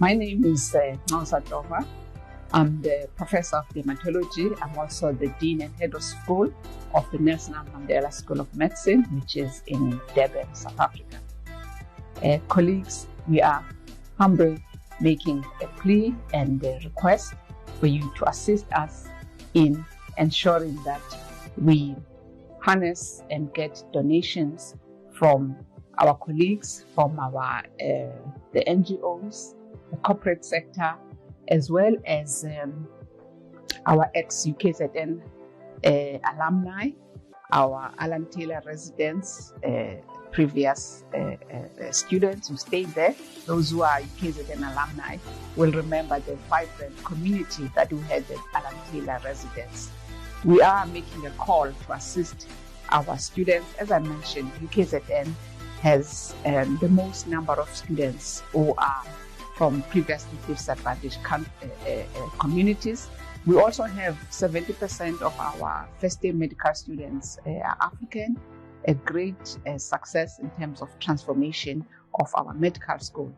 My name is Nausa Dova. I'm the professor of dermatology. I'm also the dean and head of school of the Nelson Mandela School of Medicine, which is in Durban, South Africa. Colleagues, we are humbly making a plea and a request for you to assist us in ensuring that we harness and get donations from our colleagues, from our the NGOs, the corporate sector, as well as our ex-UKZN alumni, our Alan Taylor residents, previous students who stayed there. Those who are UKZN alumni will remember the vibrant community that we had at Alan Taylor residence. We are making a call to assist our students. As I mentioned, UKZN has the most number of students who are from previously disadvantaged communities. We also have 70% of our first-year medical students are African, a great success in terms of transformation of our medical school.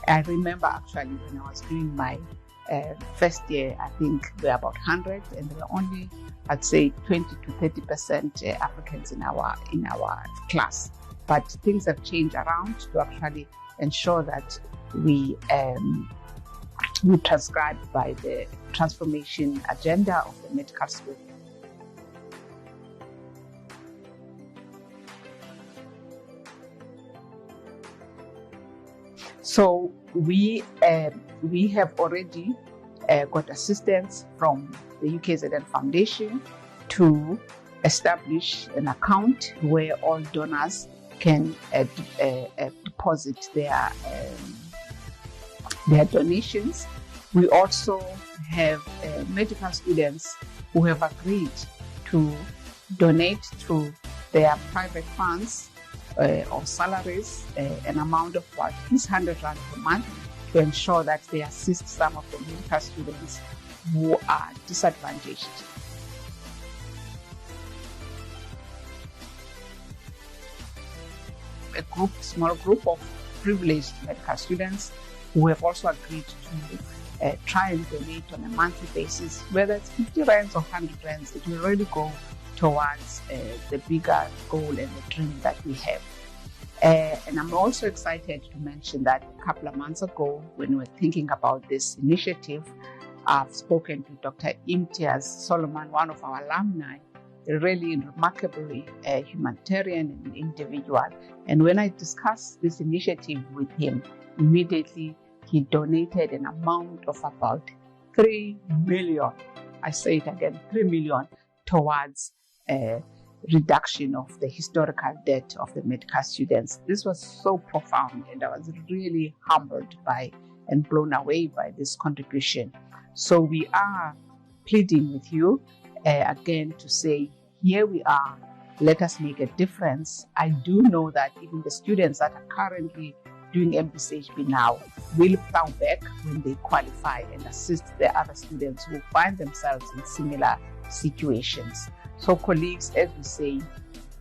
I remember actually when I was doing my first year, I think there were about 100, and there were only, I'd say, 20 to 30% Africans in our class. But things have changed around to actually ensure that we transcribe by the transformation agenda of the medical school. So we have already got assistance from the UKZN Foundation to establish an account where all donors can deposit their donations. We also have medical students who have agreed to donate through their private funds or salaries, an amount of about at least 100 rand per month to ensure that they assist some of the medical students who are disadvantaged. A small group of privileged medical students who have also agreed to try and donate on a monthly basis, whether it's 50 rands or 100 rands, it will really go towards the bigger goal and the dream that we have. And I'm also excited to mention that a couple of months ago, when we were thinking about this initiative, I've spoken to Dr. Imtiaz Solomon, one of our alumni, a really remarkably humanitarian individual. And when I discussed this initiative with him, immediately he donated an amount of about 3 million. I say it again, 3 million towards reduction of the historical debt of the medical students. This was so profound, and I was really humbled by and blown away by this contribution. So we are pleading with you again to say, here we are, let us make a difference. I do know that even the students that are currently doing MPCHB now will plow back when they qualify and assist the other students who find themselves in similar situations. So colleagues, as we say,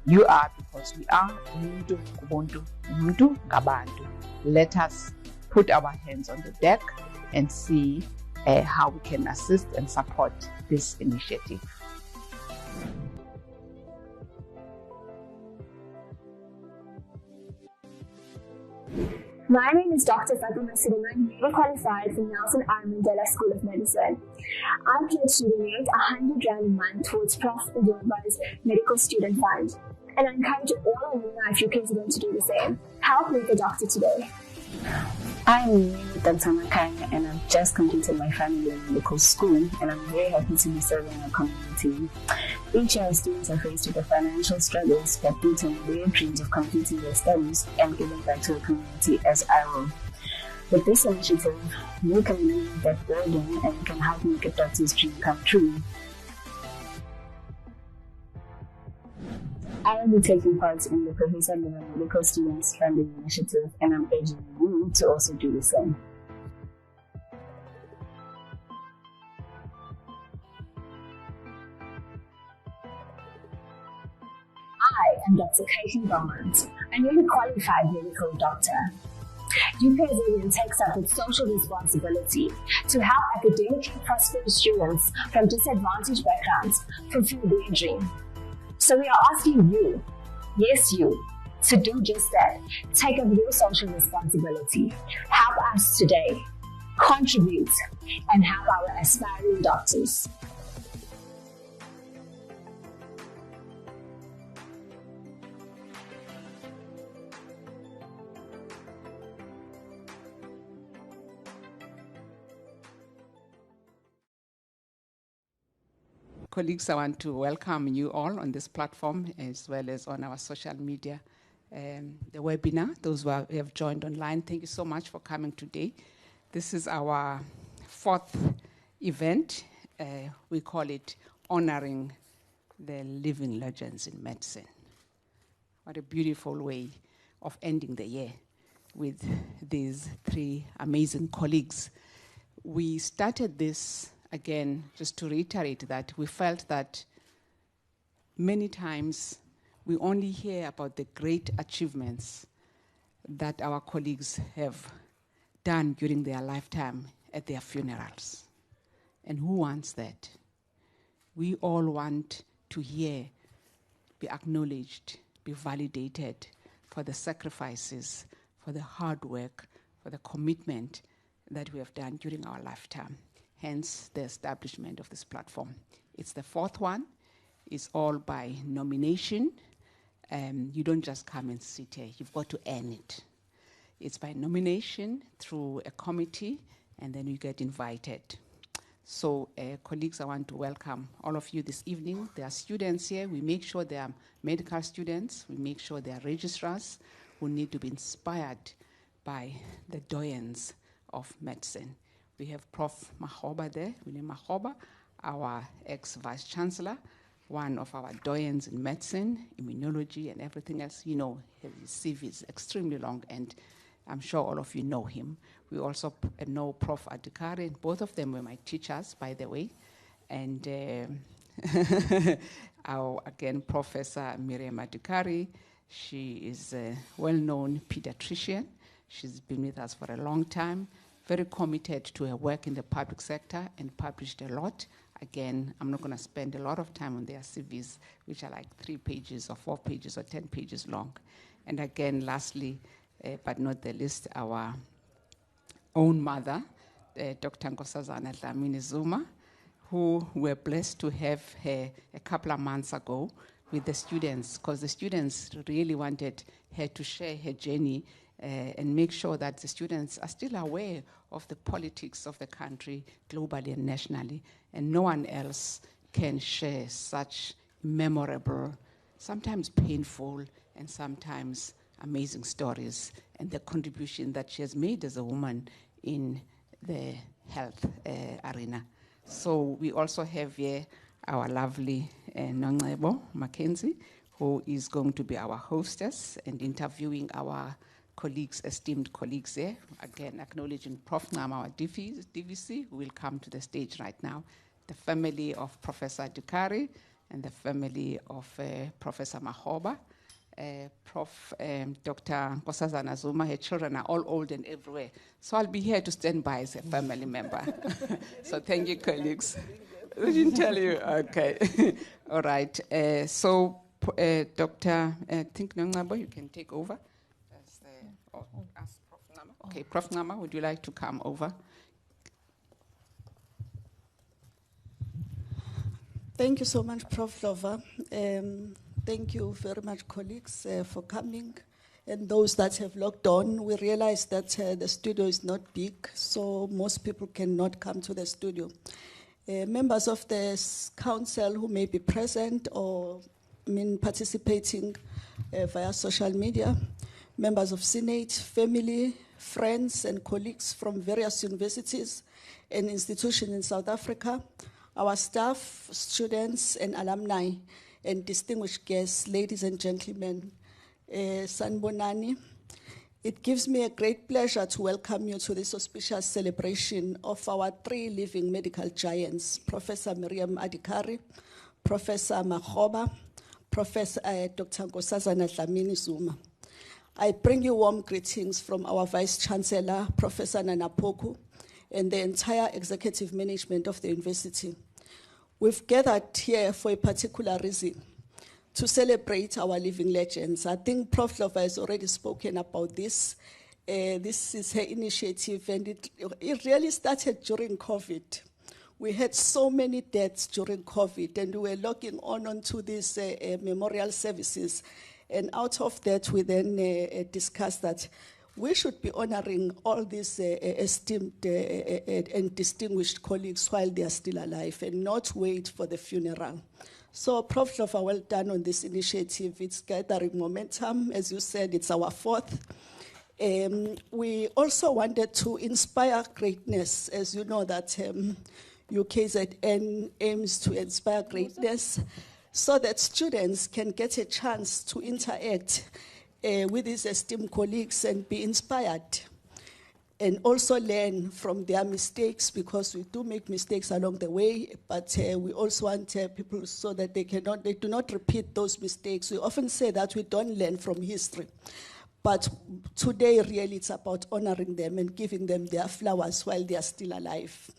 you are because we are. Umuntu kubuntu, umuntu ngabantu. Let us put our hands on the deck and see how we can assist and support this initiative. My name is Dr. Fatima Suleiman, newly qualified from Nelson Mandela School of Medicine. I pledge to donate 100 rand a month towards Prof. Ndlovu's Medical Student Fund, and I encourage all alumni of UKZN to do the same. Help make a doctor today. I'm Dr. Makanya, and I've just completed my final year in medical school, and I'm very happy to be serving our community. Each year, students are faced with the financial struggles, but due to their dreams of completing their studies and giving back to the community as I will. With this initiative, you can relieve that burden and you can help make a doctor's dream come true. I will be taking part in the Professor Ndlovu Medical Students Funding Initiative, and I'm urging you to also do the same. am Dr. Katie Beaumont, a newly qualified medical doctor. UPSAvian takes up its social responsibility to help academically prosperous students from disadvantaged backgrounds fulfill their dream. So we are asking you, yes you, to do just that. Take up your social responsibility. Help us today. Contribute and help our aspiring doctors. Colleagues, I want to welcome you all on this platform as well as on our social media, the webinar. Those who have joined online, thank you so much for coming today. This is our fourth event. We call it Honoring the Living Legends in Medicine. What a beautiful way of ending the year with these three amazing colleagues. We started this, again, just to reiterate that we felt that many times we only hear about the great achievements that our colleagues have done during their lifetime at their funerals. And who wants that? We all want to hear, be acknowledged, be validated for the sacrifices, for the hard work, for the commitment that we have done during our lifetime. Hence the establishment of this platform. It's the fourth one. It's all by nomination. You don't just come and sit here. You've got to earn it. It's by nomination through a committee, and then you get invited. So, colleagues, I want to welcome all of you this evening. There are students here. We make sure they are medical students. We make sure they are registrars who need to be inspired by the doyens of medicine. We have Prof. Makgoba there, William Makgoba, our ex-vice-chancellor, one of our doyens in medicine, immunology, and everything else. You know, his CV is extremely long, and I'm sure all of you know him. We also know Prof. Adhikari, and both of them were my teachers, by the way. And our, again, Professor Miriam Adhikari, she is a well-known pediatrician. She's been with us for a long time. Very committed to her work in the public sector and published a lot. Again, I'm not going to spend a lot of time on their CVs, which are like 3 pages or 4 pages or 10 pages long. And again, lastly, but not the least, our own mother, Dr. Nkosazana Dlamini Zuma, who we're blessed to have her a couple of months ago with the students, because the students really wanted her to share her journey and make sure that the students are still aware of the politics of the country globally and nationally. And no one else can share such memorable, sometimes painful, and sometimes amazing stories and the contribution that she has made as a woman in the health arena. So we also have here our lovely Nongcebo Mackenzie, who is going to be our hostess and interviewing our colleagues, esteemed colleagues there. Again, acknowledging Prof. Ngama, our DVC, who will come to the stage right now, the family of Professor Adhikari, and the family of Professor Makgoba. Prof. Dr. Nkosazana Zuma, her children are all old and everywhere. So I'll be here to stand by as a family member. So thank you, colleagues. I didn't tell you. Okay. All right. So Dr. I think Nongcebo, you can take over. Ask Prof. Ngama. Okay, Prof. Ngama, would you like to come over? Thank you so much, Prof. Lova. Thank you very much, colleagues, for coming. And those that have logged on, we realize that the studio is not big, so most people cannot come to the studio. Members of the council who may be present or participating via social media, members of Senate, family, friends, and colleagues from various universities and institutions in South Africa, our staff, students, and alumni, and distinguished guests, ladies and gentlemen, Sanbonani. It gives me a great pleasure to welcome you to this auspicious celebration of our 3 living medical giants, Professor Miriam Adhikari, Professor Makgoba, Professor Dr. Nkosazana Dlamini Zuma. I bring you warm greetings from our Vice Chancellor, Professor Nana Poku, and the entire executive management of the university. We've gathered here for a particular reason, to celebrate our living legends. I think Prof. Lova has already spoken about this. This is her initiative, and it really started during COVID. We had so many deaths during COVID, and we were logging onto these memorial services. And out of that, we then discussed that we should be honoring all these esteemed and distinguished colleagues while they are still alive and not wait for the funeral. So, Prof. Lova, well done on this initiative. It's gathering momentum. As you said, it's our fourth. We also wanted to inspire greatness. As you know that UKZN aims to inspire greatness so that students can get a chance to interact with these esteemed colleagues and be inspired, and also learn from their mistakes, because we do make mistakes along the way, but we also want people so that they do not repeat those mistakes. We often say that we don't learn from history, but today really it's about honoring them and giving them their flowers while they are still alive.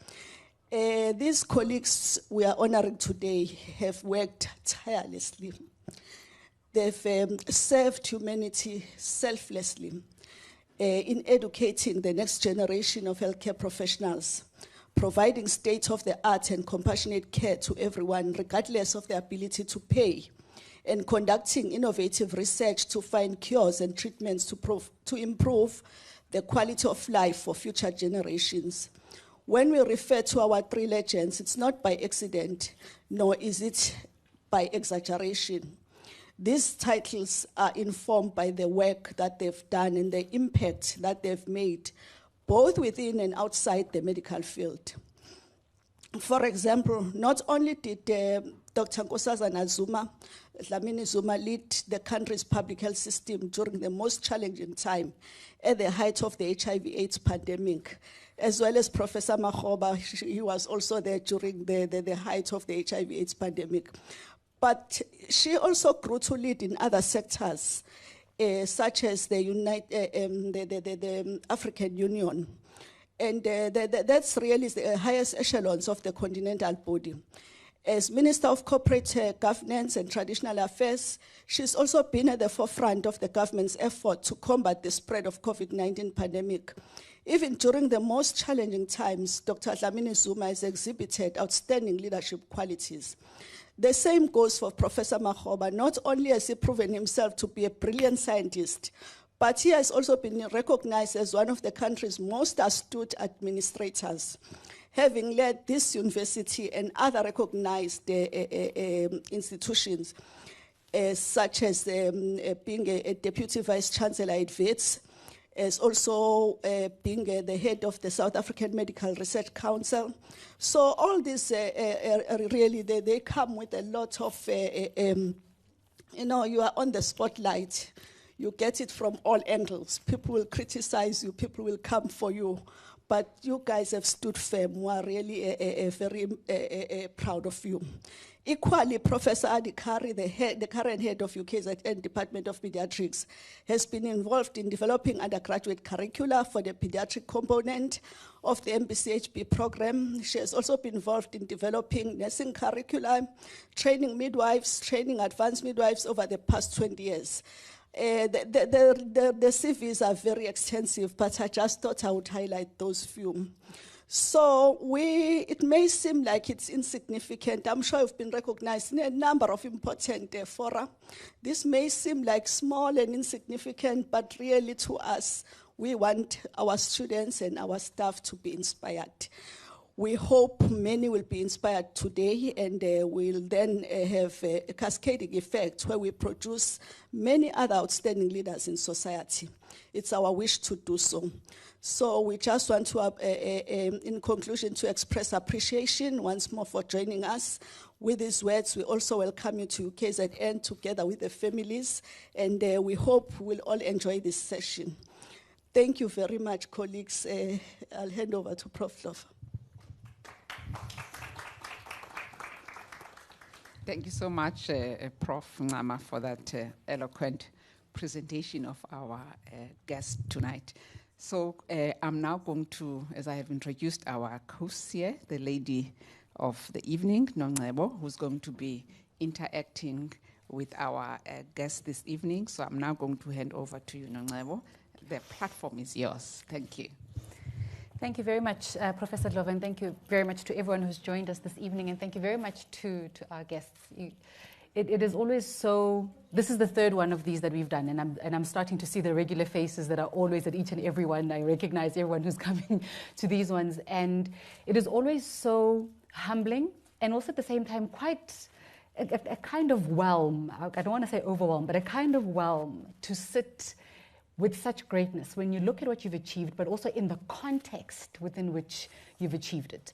These colleagues we are honoring today have worked tirelessly. They've served humanity selflessly in educating the next generation of healthcare professionals, providing state-of-the-art and compassionate care to everyone, regardless of their ability to pay, and conducting innovative research to find cures and treatments to improve the quality of life for future generations. When we refer to our three legends, it's not by accident, nor is it by exaggeration. These titles are informed by the work that they've done and the impact that they've made, both within and outside the medical field. For example, not only did Dr. Nkosazana Dlamini Zuma lead the country's public health system during the most challenging time at the height of the HIV/AIDS pandemic, as well as Professor Makgoba, he was also there during the height of the HIV/AIDS pandemic. But she also grew to lead in other sectors, such as the African Union. And that's really the highest echelons of the continental body. As Minister of Corporate Governance and Traditional Affairs, she's also been at the forefront of the government's effort to combat the spread of COVID-19 pandemic. Even during the most challenging times, Dr. Dlamini Zuma has exhibited outstanding leadership qualities. The same goes for Professor Makgoba. Not only has he proven himself to be a brilliant scientist, but he has also been recognized as one of the country's most astute administrators, having led this university and other recognized institutions, such as being a deputy vice chancellor at WITS, as also being the head of the South African Medical Research Council. So all these really, they come with a lot of, you are on the spotlight. You get it from all angles. People will criticize you, people will come for you. But you guys have stood firm. We are really very proud of you. Equally, Professor Adhikari, the current head of UKZN Department of Pediatrics, has been involved in developing undergraduate curricula for the pediatric component of the MBCHB program. She has also been involved in developing nursing curricula, training midwives, training advanced midwives over the past 20 years. The CVs are very extensive, but I just thought I would highlight those few. So it may seem like it's insignificant. I'm sure you've been recognized in a number of important fora. This may seem like small and insignificant, but really to us, we want our students and our staff to be inspired. We hope many will be inspired today, and we'll then have a cascading effect where we produce many other outstanding leaders in society. It's our wish to do so. So we just want to, in conclusion, to express appreciation once more for joining us. With these words, we also welcome you to KZN together with the families, and we hope we'll all enjoy this session. Thank you very much, colleagues. I'll hand over to Prof. Lova. Thank you so much, Prof. Ngama, for that eloquent presentation of our guest tonight. So I'm now going to, as I have introduced our host here, the lady of the evening, Nongcebo, who's going to be interacting with our guest this evening. So I'm now going to hand over to you, Nongcebo. The platform is yours. Thank you. Thank you very much, Professor Dlovu, and thank you very much to everyone who's joined us this evening, and thank you very much to our guests. It is always so. This is the third one of these that we've done, and I'm starting to see the regular faces that are always at each and every one. I recognize everyone who's coming to these ones, and it is always so humbling, and also at the same time quite a kind of whelm. I don't want to say overwhelm, but a kind of whelm to sit with such greatness when you look at what you've achieved, but also in the context within which you've achieved it.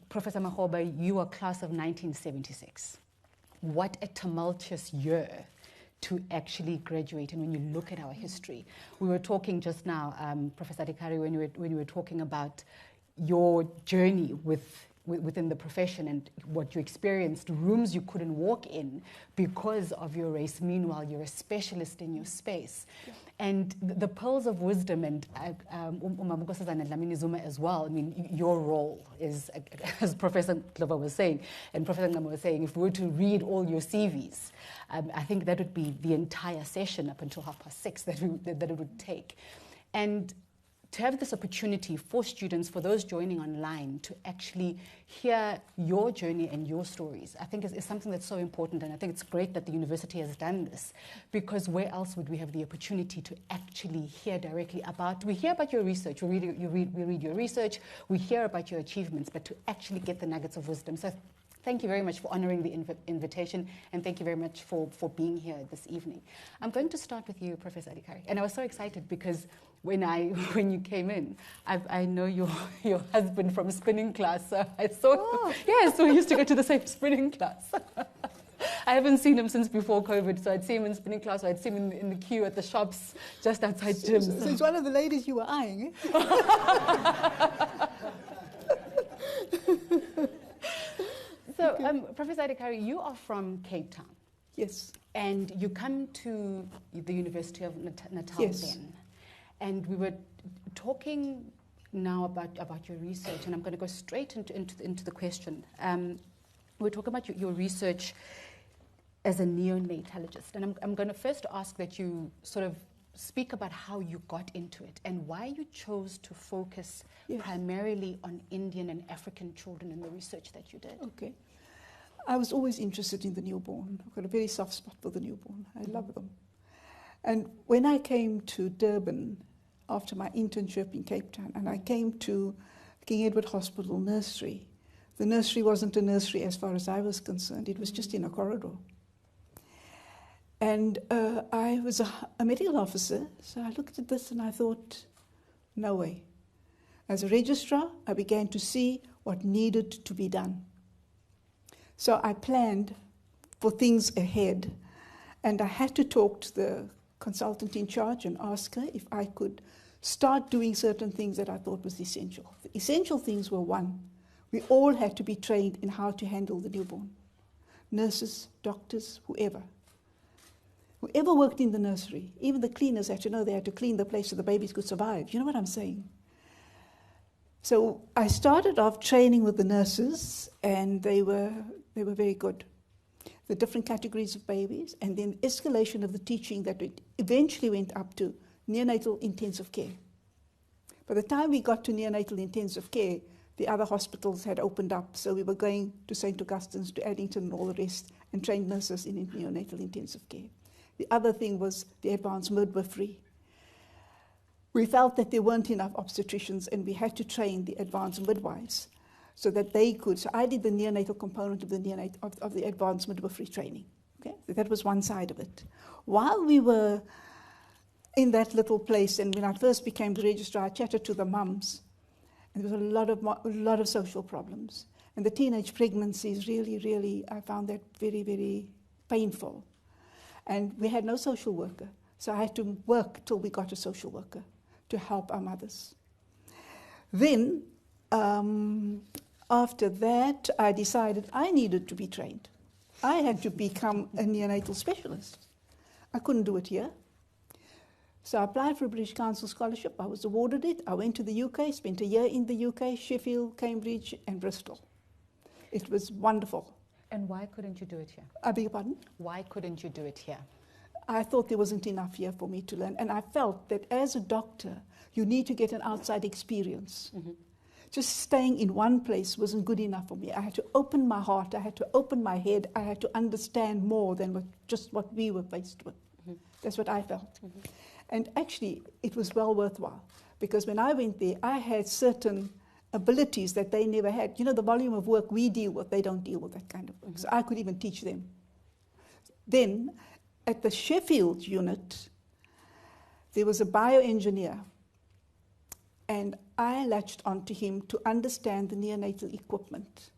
Professor Makgoba, you are class of 1976. What a tumultuous year to actually graduate. And when you look at our history, we were talking just now, Professor Adhikari, when you were talking about your journey within the profession and what you experienced, rooms you couldn't walk in because of your race. Meanwhile, you're a specialist in your space. Yeah. And the pearls of wisdom, and Umamukosazana Dlamini Zuma as well, I mean, your role is, as Professor Dlovu was saying, and Professor Ngama was saying, if we were to read all your CVs, I think that would be the entire session up until 6:30 that it would take. And to have this opportunity for students, for those joining online, to actually hear your journey and your stories, I think is something that's so important. And I think it's great that the university has done this, because where else would we have the opportunity to actually hear directly about, we hear about your research, we read your research, we hear about your achievements, but to actually get the nuggets of wisdom. So thank you very much for honoring the invitation, and thank you very much for being here this evening. I'm going to start with you, Professor Adhikari. And I was so excited because when you came in, I know your husband from spinning class. So I saw, yes, we used to go to the same spinning class. I haven't seen him since before COVID, so I'd see him in spinning class, or I'd see him in the queue at the shops just outside gyms. So he's one of the ladies you were eyeing, eh? So, Professor Adhikari, you are from Cape Town. Yes. And you come to the University of Natal yes. then. And we were talking now about your research, and I'm going to go straight into the question. We're talking about your research as a neonatologist. And I'm going to first ask that you sort of speak about how you got into it and why you chose to focus yes. primarily on Indian and African children in the research that you did. Okay. I was always interested in the newborn. I've got a very soft spot for the newborn. I love them. And when I came to Durban after my internship in Cape Town, and I came to King Edward Hospital nursery, the nursery wasn't a nursery as far as I was concerned. It was just in a corridor. And I was a medical officer, so I looked at this and I thought, no way. As a registrar, I began to see what needed to be done. So I planned for things ahead, and I had to talk to the consultant in charge and ask her if I could start doing certain things that I thought was essential. The essential things were, one, we all had to be trained in how to handle the newborn. Nurses, doctors, whoever. Whoever worked in the nursery, even the cleaners had to know they had to clean the place so the babies could survive. You know what I'm saying? So I started off training with the nurses, and they were very good. The different categories of babies, and then escalation of the teaching that eventually went up to neonatal intensive care. By the time we got to neonatal intensive care, the other hospitals had opened up, so we were going to St. Augustine's, to Addington and all the rest, and trained nurses in neonatal intensive care. The other thing was the advanced midwifery. We felt that there weren't enough obstetricians, and we had to train the advanced midwives so that they could. So I did the neonatal component of the advanced midwifery training. Okay, so that was one side of it. While we were in that little place, and when I first became the registrar, I chatted to the mums, and there was a lot of social problems, and the teenage pregnancies really, I found that very, very painful, and we had no social worker, so I had to work till we got a social worker to help our mothers. Then, after that, I decided I needed to be trained. I had to become a neonatal specialist. I couldn't do it here. So I applied for a British Council scholarship. I was awarded it. I went to the UK, spent a year in the UK, Sheffield, Cambridge, and Bristol. It was wonderful. And why couldn't you do it here? I beg your pardon? Why couldn't you do it here? I thought there wasn't enough here for me to learn. And I felt that as a doctor, you need to get an outside experience. Mm-hmm. Just staying in one place wasn't good enough for me. I had to open my heart, I had to open my head, I had to understand more than just what we were faced with. Mm-hmm. That's what I felt. Mm-hmm. And actually, it was well worthwhile, because when I went there, I had certain abilities that they never had. You know, the volume of work we deal with, they don't deal with that kind of work. Mm-hmm. So I could even teach them. Then, at the Sheffield unit, there was a bioengineer, and I latched onto him to understand the neonatal equipment.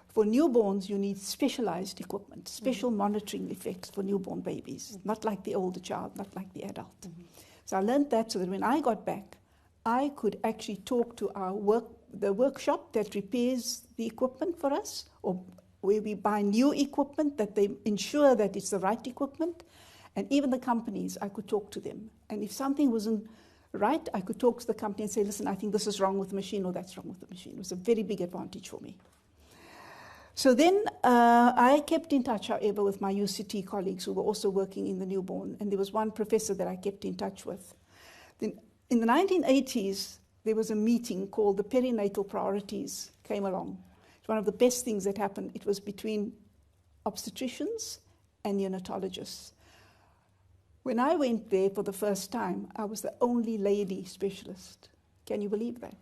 For newborns, you need specialized equipment, special monitoring effects for newborn babies, not like the older child, not like the adult. So I learned that so that when I got back, I could actually talk to the workshop that repairs the equipment for us, or where we buy new equipment, that they ensure that it's the right equipment. And even the companies, I could talk to them. And if something wasn't right, I could talk to the company and say, listen, I think this is wrong with the machine, or that's wrong with the machine. It was a very big advantage for me. So then I kept in touch, however, with my UCT colleagues who were also working in the newborn. And there was one professor that I kept in touch with. Then in the 1980s, there was a meeting called the Perinatal Priorities came along. It's one of the best things that happened. It was between obstetricians and neonatologists. When I went there for the first time, I was the only lady specialist. Can you believe that?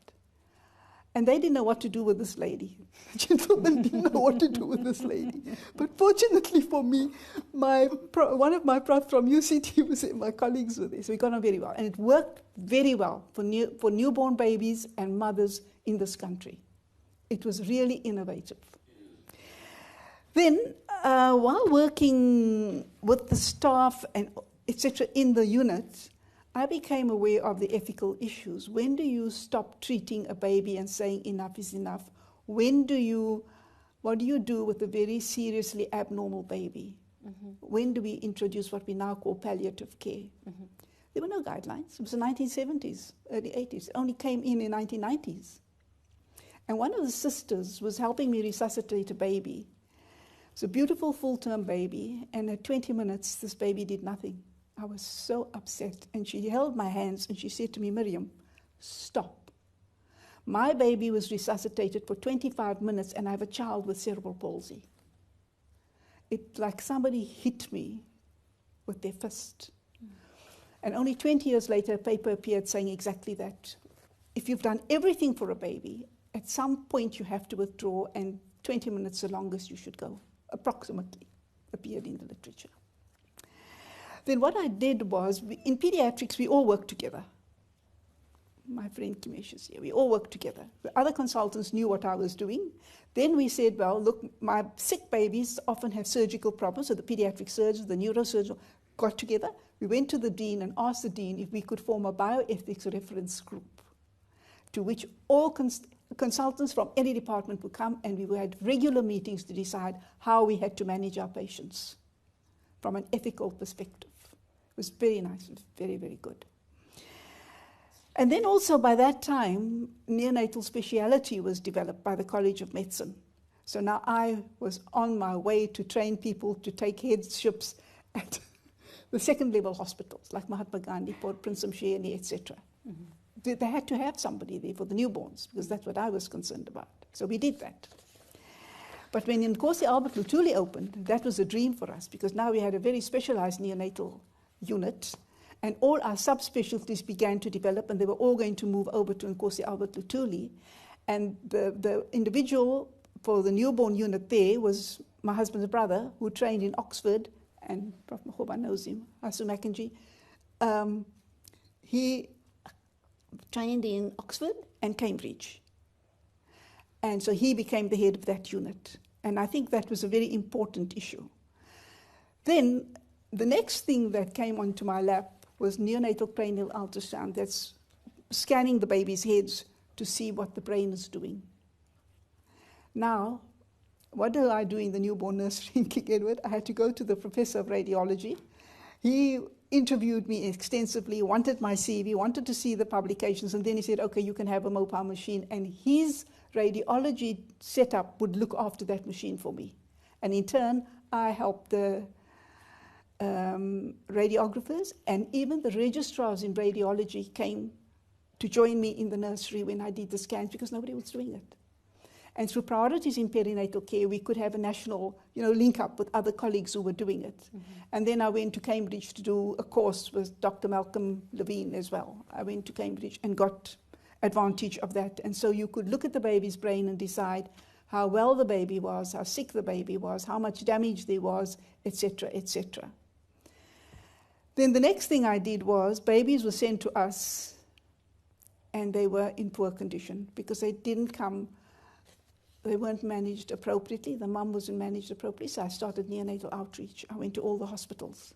And they didn't know what to do with this lady. The gentlemen didn't know what to do with this lady. But fortunately for me, one of my profs from UCT was there, my colleagues were there, so we got on very well. And it worked very well for newborn babies and mothers in this country. It was really innovative. Then, while working with the staff and etc. in the unit, I became aware of the ethical issues. When do you stop treating a baby and saying enough is enough? What do you do with a very seriously abnormal baby? Mm-hmm. When do we introduce what we now call palliative care? Mm-hmm. There were no guidelines. It was the 1970s, early 80s. It only came in 1990s. And one of the sisters was helping me resuscitate a baby. It was a beautiful full-term baby, and at 20 minutes, this baby did nothing. I was so upset, and she held my hands and she said to me, Miriam, stop. My baby was resuscitated for 25 minutes and I have a child with cerebral palsy. It's like somebody hit me with their fist. And only 20 years later, a paper appeared saying exactly that. If you've done everything for a baby, at some point you have to withdraw, and 20 minutes the longest you should go, approximately, appeared in the literature. Then what I did was, in pediatrics, we all work together. My friend Kimesh is here. We all worked together. The other consultants knew what I was doing. Then we said, well, look, my sick babies often have surgical problems, so the pediatric surgeons, the neurosurgeons got together. We went to the dean and asked the dean if we could form a bioethics reference group, to which all consultants from any department would come, and we had regular meetings to decide how we had to manage our patients from an ethical perspective. It was very nice. It was very, very good. And then also by that time, neonatal speciality was developed by the College of Medicine. So now I was on my way to train people to take headships at the second-level hospitals, like Mahatma Gandhi, Port Prince Msheni, etc. Mm-hmm. They had to have somebody there for the newborns, because that's what I was concerned about. So we did that. But when Nkosi Albert Luthuli opened, that was a dream for us, because now we had a very specialized neonatal unit, and all our subspecialties began to develop, and they were all going to move over to Nkosi Albert Luthuli. And the individual for the newborn unit there was my husband's brother, who trained in Oxford, and Prof. Mahoba knows him, Asu Mackenzie. He trained in Oxford and Cambridge. And so he became the head of that unit. And I think that was a very important issue. Then the next thing that came onto my lap was neonatal cranial ultrasound. That's scanning the baby's heads to see what the brain is doing. Now, what do I do in the newborn nursery in King Edward? I had to go to the professor of radiology. He interviewed me extensively, wanted my CV, wanted to see the publications, and then he said, okay, you can have a Mopar machine, and his radiology setup would look after that machine for me. And in turn, I helped the radiographers, and even the registrars in radiology came to join me in the nursery when I did the scans, because nobody was doing it. And through priorities in perinatal care, we could have a national, link up with other colleagues who were doing it. Mm-hmm. And then I went to Cambridge to do a course with Dr. Malcolm Levine as well. I went to Cambridge and got advantage of that. And so you could look at the baby's brain and decide how well the baby was, how sick the baby was, how much damage there was, etc., etc. Then the next thing I did was babies were sent to us and they were in poor condition because they weren't managed appropriately. The mum wasn't managed appropriately, so I started neonatal outreach. I went to all the hospitals.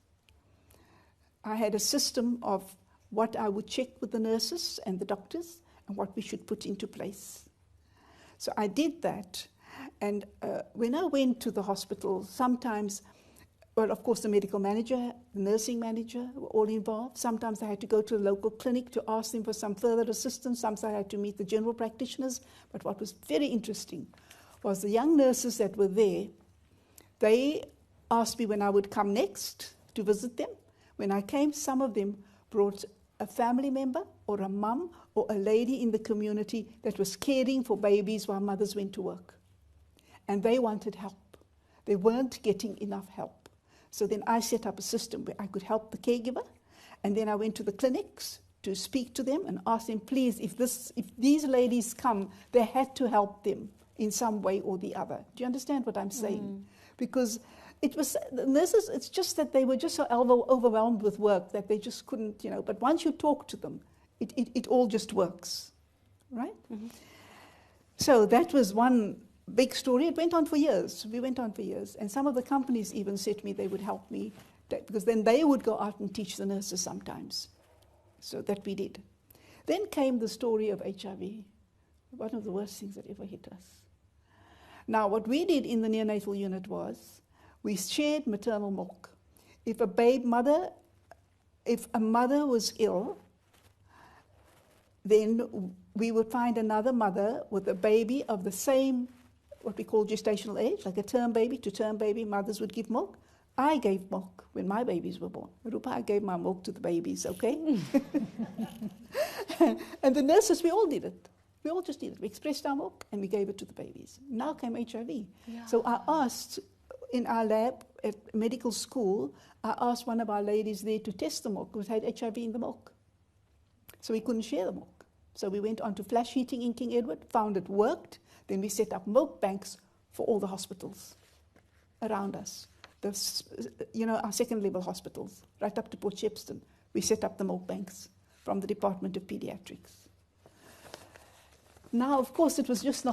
I had a system of what I would check with the nurses and the doctors and what we should put into place. So I did that. And when I went to the hospital, sometimes, well, of course, the medical manager, the nursing manager were all involved. Sometimes I had to go to a local clinic to ask them for some further assistance. Sometimes I had to meet the general practitioners. But what was very interesting was the young nurses that were there, they asked me when I would come next to visit them. When I came, some of them brought a family member or a mum or a lady in the community that was caring for babies while mothers went to work. And they wanted help. They weren't getting enough help. So then I set up a system where I could help the caregiver, and then I went to the clinics to speak to them and ask them, please, if these ladies come, they had to help them in some way or the other. Do you understand what I'm saying? Because it was the nurses, it's just that they were just so overwhelmed with work that they just couldn't, but once you talk to them, it all just works, right? Mm-hmm. So that was one big story. It went on for years. We went on for years. And some of the companies even said to me they would help me because then they would go out and teach the nurses sometimes. So that we did. Then came the story of HIV, one of the worst things that ever hit us. Now, what we did in the neonatal unit was we shared maternal milk. If a mother was ill, then we would find another mother with a baby of the same, what we call gestational age, like a term baby to term baby, mothers would give milk. I gave milk when my babies were born. Rupa, I gave my milk to the babies, okay? And the nurses, we all did it. We all just did it. We expressed our milk and we gave it to the babies. Now came HIV. Yeah. So I asked in our lab at medical school, I asked one of our ladies there to test the milk because it had HIV in the milk. So we couldn't share the milk. So we went on to flash heating in King Edward, found it worked. Then we set up milk banks for all the hospitals around us. Our second level hospitals, right up to Port Shepstone. We set up the milk banks from the Department of Pediatrics. Now, of course, it was it's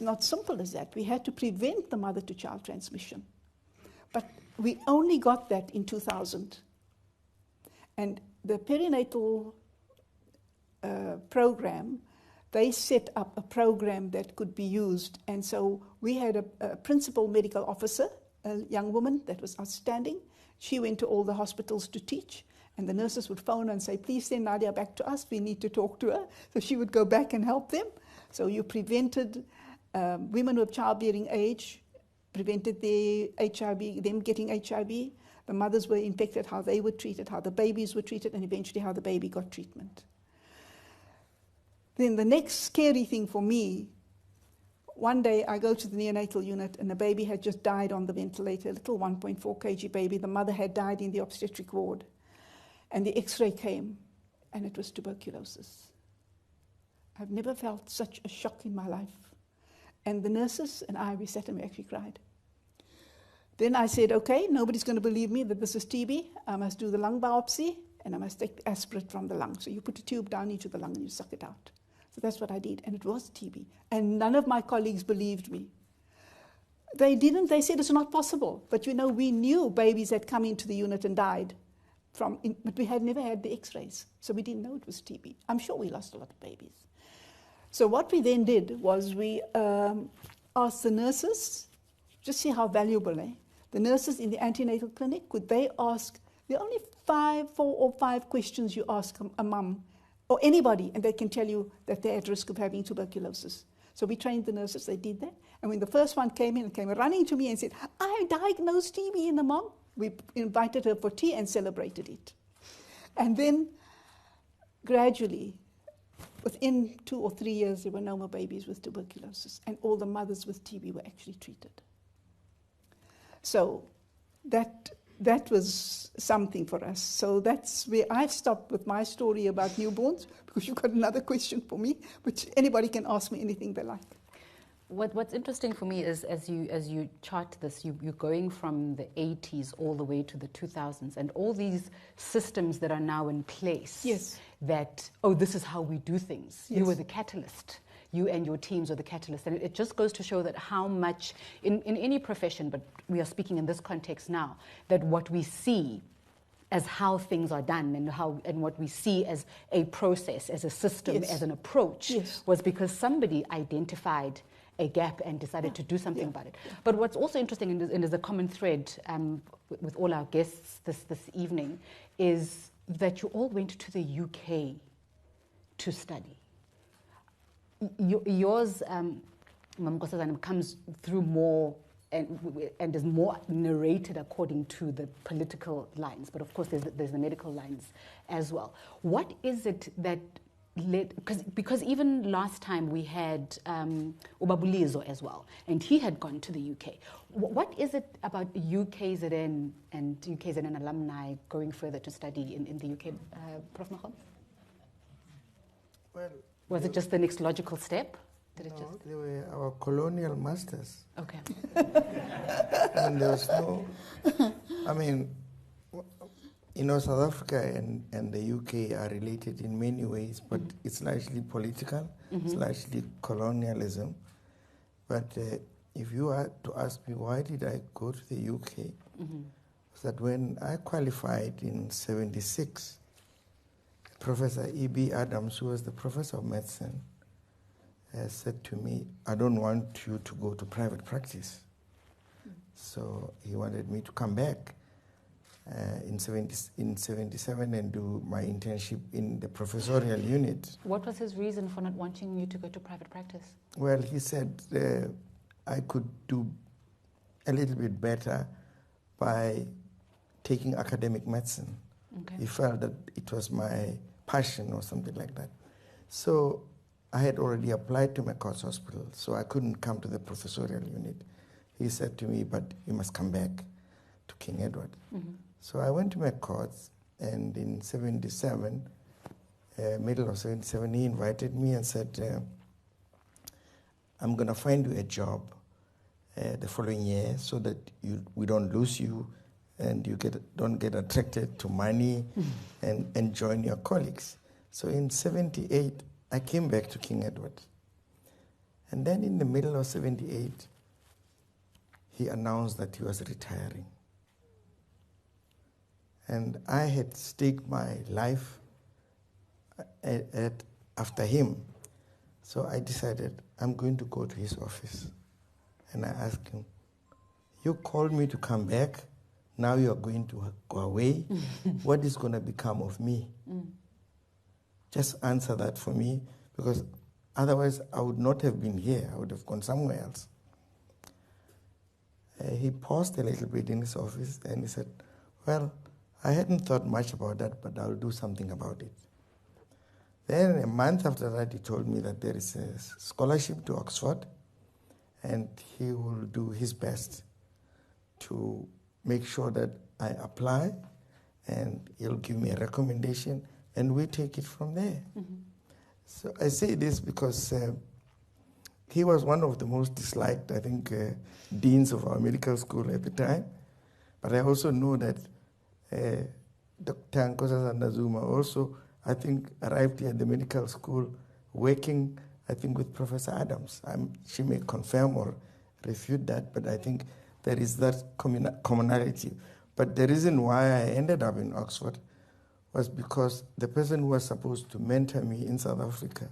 not simple as that. We had to prevent the mother-to-child transmission. But we only got that in 2000. And the perinatal program, they set up a program that could be used. And so we had a principal medical officer, a young woman that was outstanding. She went to all the hospitals to teach. And the nurses would phone and say, please send Nadia back to us. We need to talk to her. So she would go back and help them. So you prevented women of childbearing age, prevented their HIV, them getting HIV. The mothers were infected, how they were treated, how the babies were treated, and eventually how the baby got treatment. Then the next scary thing for me, one day I go to the neonatal unit and the baby had just died on the ventilator, a little 1.4 kg baby. The mother had died in the obstetric ward. And the x-ray came, and it was tuberculosis. I've never felt such a shock in my life. And the nurses and I, we sat and we actually cried. Then I said, okay, nobody's going to believe me that this is TB. I must do the lung biopsy, and I must take the aspirate from the lung. So you put a tube down into the lung and you suck it out. So that's what I did, and it was TB. And none of my colleagues believed me. They didn't. They said it's not possible. But we knew babies had come into the unit and died. But we had never had the x-rays, so we didn't know it was TB. I'm sure we lost a lot of babies. So what we then did was we asked the nurses just see how valuable, the nurses in the antenatal clinic, could they ask, there are only 4 or 5 questions you ask a mum or anybody, and they can tell you that they're at risk of having tuberculosis. So we trained the nurses, they did that. And when the first one came in and came running to me and said, I diagnosed TB in the mom, we invited her for tea and celebrated it. And then gradually, within 2 or 3 years, there were no more babies with tuberculosis, and all the mothers with TB were actually treated. So that was something for us. So that's where I've stopped with my story about newborns, because you've got another question for me, which anybody can ask me anything they like. What's interesting for me is as you chart this, you're going from the 80s all the way to the 2000s, and all these systems that are now in place. Yes. That, this is how we do things. Yes. You were the catalyst. You and your teams are the catalyst. And it just goes to show that how much, in any profession, but we are speaking in this context now, that what we see as how things are done and what we see as a process, as a system, yes. as an approach, yes. was because somebody identified a gap and decided to do something about it. But what's also interesting, and is a common thread with all our guests this evening, is that you all went to the UK to study. Yours, Mam Nkosazana, comes through more and is more narrated according to the political lines, but of course there's the medical lines as well. What is it that led, because even last time we had Ubabulizo as well, and he had gone to the UK. What is it about UKZN and UKZN alumni going further to study in the UK, Prof. Mahon? Well, was it just the next logical step? They were our colonial masters. Okay. And there was no, South Africa and the UK are related in many ways, but it's largely political, it's largely colonialism. But if you are to ask me why did I go to the UK, was that when I qualified in 76, Professor E.B. Adams, who was the professor of medicine, said to me, I don't want you to go to private practice. So he wanted me to come back in 77 and do my internship in the professorial unit. What was his reason for not wanting you to go to private practice? Well, he said I could do a little bit better by taking academic medicine. Okay. He felt that it was my passion or something like that. So I had already applied to McCourt's Hospital, so I couldn't come to the professorial unit. He said to me, but you must come back to King Edward. So I went to McCourt's, and in 77, middle of 77, he invited me and said, I'm going to find you a job the following year so that we don't lose you and you don't get attracted to money and join your colleagues. So in 78, I came back to King Edward. And then in the middle of 78, he announced that he was retiring. And I had staked my life after him. So I decided I'm going to go to his office. And I asked him, you called me to come back, now you are going to go away. What is going to become of me? Just answer that for me, because otherwise I would not have been here. I would have gone somewhere else. He paused a little bit in his office and he said, well, I hadn't thought much about that, but I'll do something about it. Then a month after that, he told me that there is a scholarship to Oxford and he will do his best to make sure that I apply, and he'll give me a recommendation and we take it from there. So I say this because he was one of the most disliked, I think, deans of our medical school at the time. But I also know that Dr. Nkosazana Zuma also, I think, arrived here at the medical school working, I think, with Professor Adams. She may confirm or refute that, but I think there is that commonality. But the reason why I ended up in Oxford was because the person who was supposed to mentor me in South Africa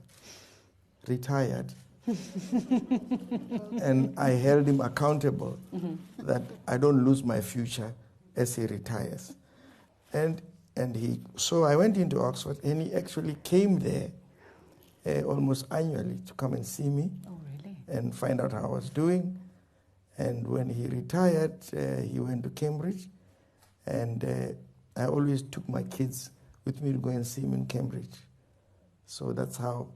retired, And I held him accountable that I don't lose my future as he retires. So I went into Oxford, and he actually came there almost annually to come and see me. Oh, really? And find out how I was doing. And when he retired, he went to Cambridge, and I always took my kids with me to go and see him in Cambridge. So that's how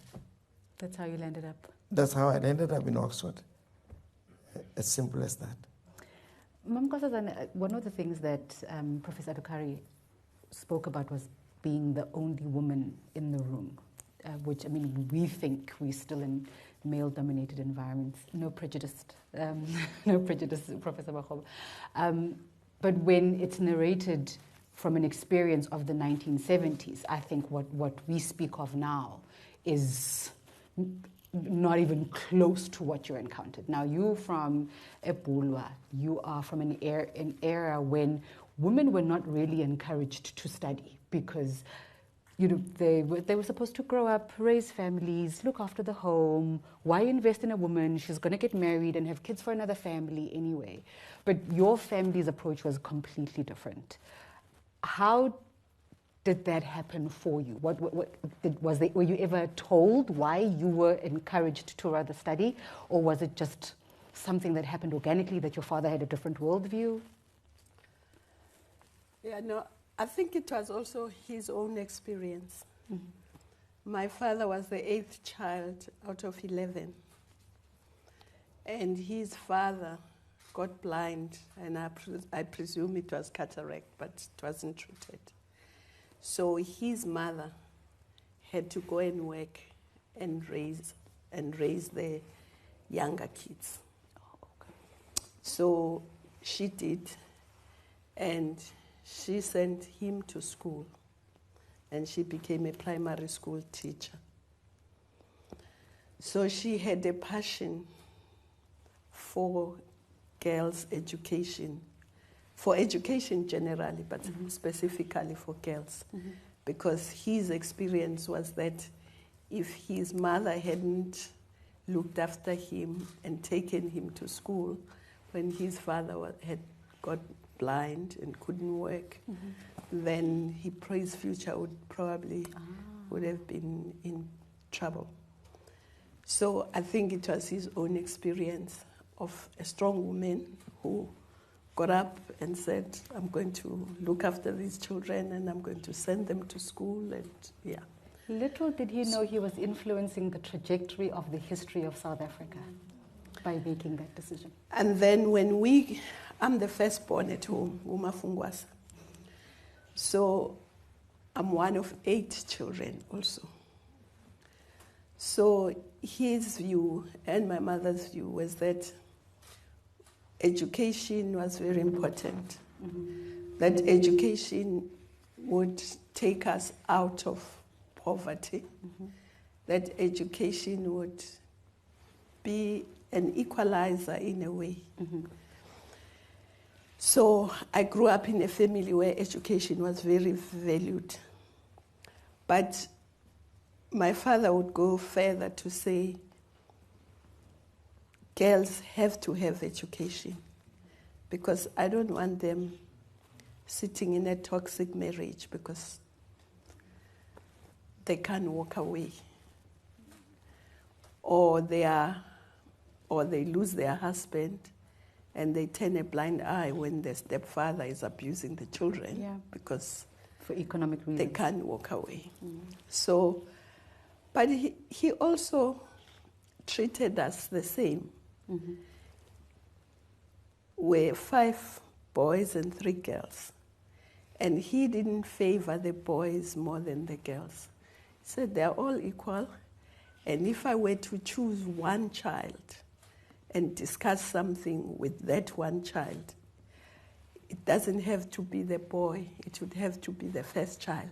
you landed up. That's how I ended up in Oxford. As simple as that. Mam Nkosazana, one of the things that Professor Adukari spoke about was being the only woman in the room, which, I mean, we think we're still in male-dominated environments. No prejudice, Professor Makgoba. But when it's narrated from an experience of the 1970s, I think what we speak of now is not even close to what you encountered. Now, you from Epulwa, you are from an era when women were not really encouraged to study because they were supposed to grow up, raise families, look after the home. Why invest in a woman? She's going to get married and have kids for another family anyway. But your family's approach was completely different. How did that happen for you? Were you ever told why you were encouraged to rather study, or was it just something that happened organically, that your father had a different worldview? Yeah, no, I think it was also his own experience. Mm-hmm. My father was the 8th child out of 11, and his father got blind, and I presume it was cataract, but it wasn't treated. So his mother had to go and work and raise the younger kids. Oh, okay. So she did, and she sent him to school, and she became a primary school teacher. So she had a passion for girls' education, for education generally, but specifically for girls, because his experience was that if his mother hadn't looked after him and taken him to school when his father had got blind and couldn't work, then his future would have been in trouble. So I think it was his own experience of a strong woman who got up and said, I'm going to look after these children and I'm going to send them to school, and yeah. Little did he know he was influencing the trajectory of the history of South Africa by making that decision. And then I'm the firstborn at home, Umafungwasa. So I'm one of 8 children also. So his view and my mother's view was that education was very important, that education would take us out of poverty, that education would be an equalizer in a way. So I grew up in a family where education was very valued. But my father would go further to say, girls have to have education because I don't want them sitting in a toxic marriage because they can't walk away, or they lose their husband and they turn a blind eye when their stepfather is abusing the children because for economic reasons they can't walk away. So, but he also treated us the same. We're 5 boys and 3 girls. And he didn't favor the boys more than the girls. He said they're all equal. And if I were to choose one child and discuss something with that one child, it doesn't have to be the boy, it would have to be the first child.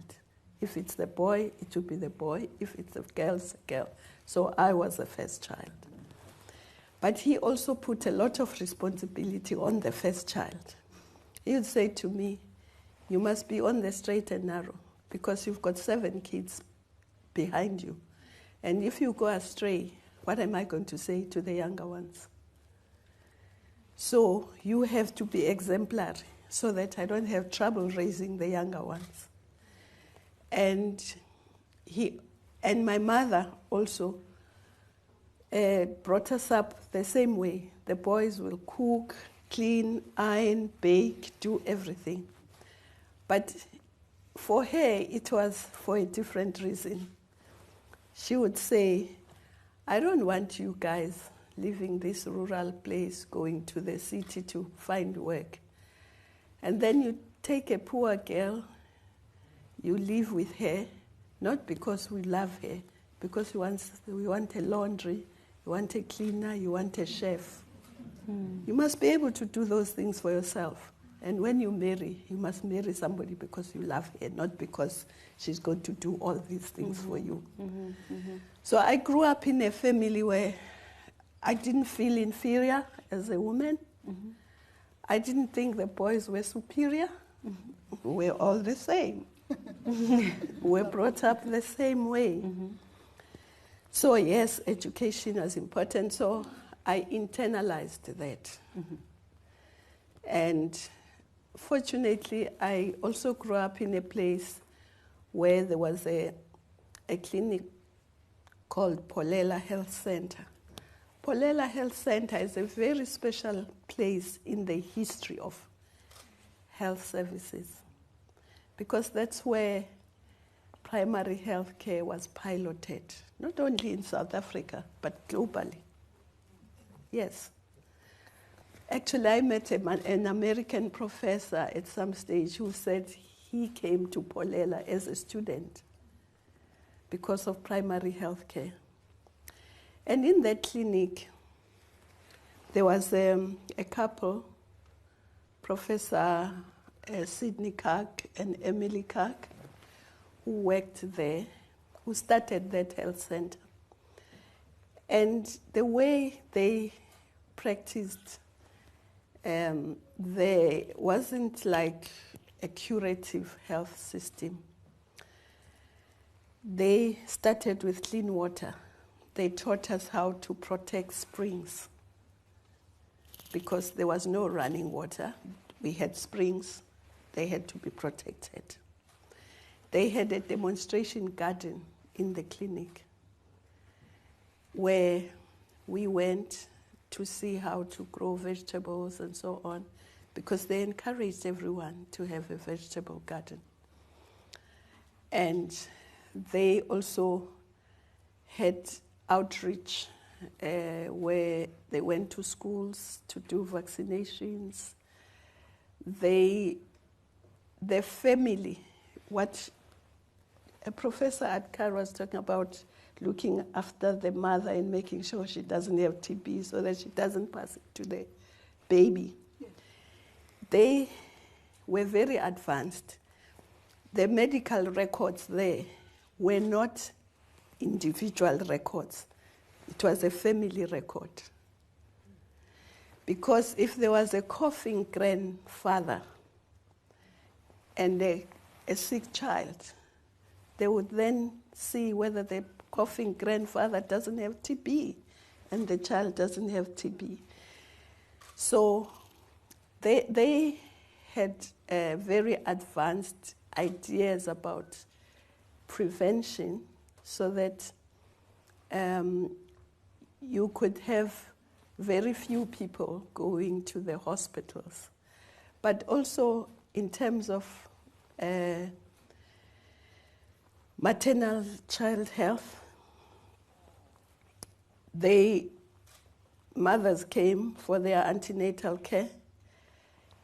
If it's the boy, it would be the boy. If it's a girl, it's a girl. So I was the first child. But he also put a lot of responsibility on the first child. He would say to me, you must be on the straight and narrow because you've got 7 kids behind you. And if you go astray, what am I going to say to the younger ones? So you have to be exemplary so that I don't have trouble raising the younger ones. And my mother also brought us up the same way. The boys will cook, clean, iron, bake, do everything. But for her, it was for a different reason. She would say, I don't want you guys leaving this rural place, going to the city to find work. And then you take a poor girl, you live with her, not because we love her, because we want a laundry, you want a cleaner, you want a chef. You must be able to do those things for yourself. And when you marry, you must marry somebody because you love her, not because she's going to do all these things for you. So I grew up in a family where I didn't feel inferior as a woman. I didn't think the boys were superior. We were all the same. We were brought up the same way. So yes, education was important. So I internalized that. And fortunately, I also grew up in a place where there was a clinic called Pholela Health Center. Pholela Health Center is a very special place in the history of health services because that's where primary health care was piloted, not only in South Africa, but globally. Yes. Actually, I met an American professor at some stage who said he came to Pholela as a student because of primary health care. And in that clinic, there was a couple, Professor Sidney Kirk and Emily Kirk, who worked there, who started that health center. And the way they practiced there wasn't like a curative health system. They started with clean water. They taught us how to protect springs because there was no running water. We had springs. They had to be protected. They had a demonstration garden in the clinic where we went to see how to grow vegetables and so on because they encouraged everyone to have a vegetable garden. And they also had outreach where they went to schools to do vaccinations. The family, what Professor Adkar was talking about, looking after the mother and making sure she doesn't have TB so that she doesn't pass it to the baby. Yes. They were very advanced. The medical records there were not individual records. It was a family record. Because if there was a coughing grandfather and a sick child, they would then see whether the coughing grandfather doesn't have TB and the child doesn't have TB. So they had very advanced ideas about prevention so that you could have very few people going to the hospitals. But also in terms of maternal child health, mothers came for their antenatal care.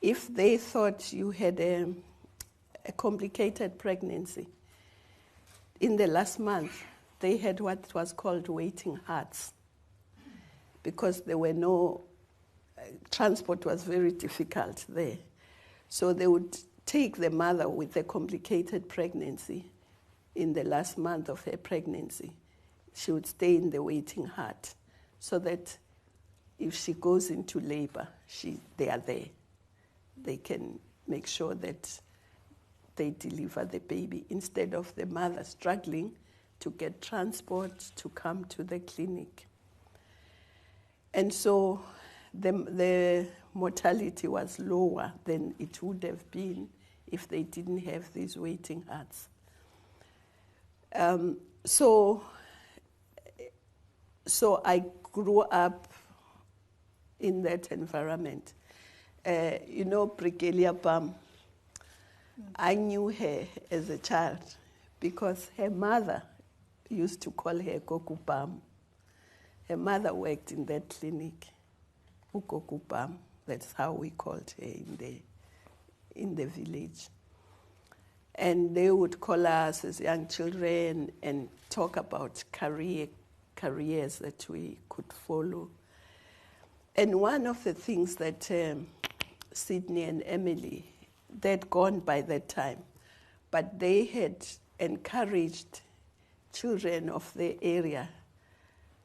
If they thought you had a complicated pregnancy, in the last month, they had what was called waiting hearts because there were no, transport was very difficult there. So they would take the mother with a complicated pregnancy in the last month of her pregnancy. She would stay in the waiting heart so that if she goes into labor, they are there. They can make sure that they deliver the baby instead of the mother struggling to get transport to come to the clinic. And so the mortality was lower than it would have been if they didn't have these waiting hearts. So I grew up in that environment. You know, Brigelia Bam, I knew her as a child because her mother used to call her Goku Bam. Her mother worked in that clinic, Ugoku Bam. That's how we called her in the village. And they would call us as young children and talk about careers that we could follow. And one of the things that Sydney and Emily, they'd gone by that time, but they had encouraged children of the area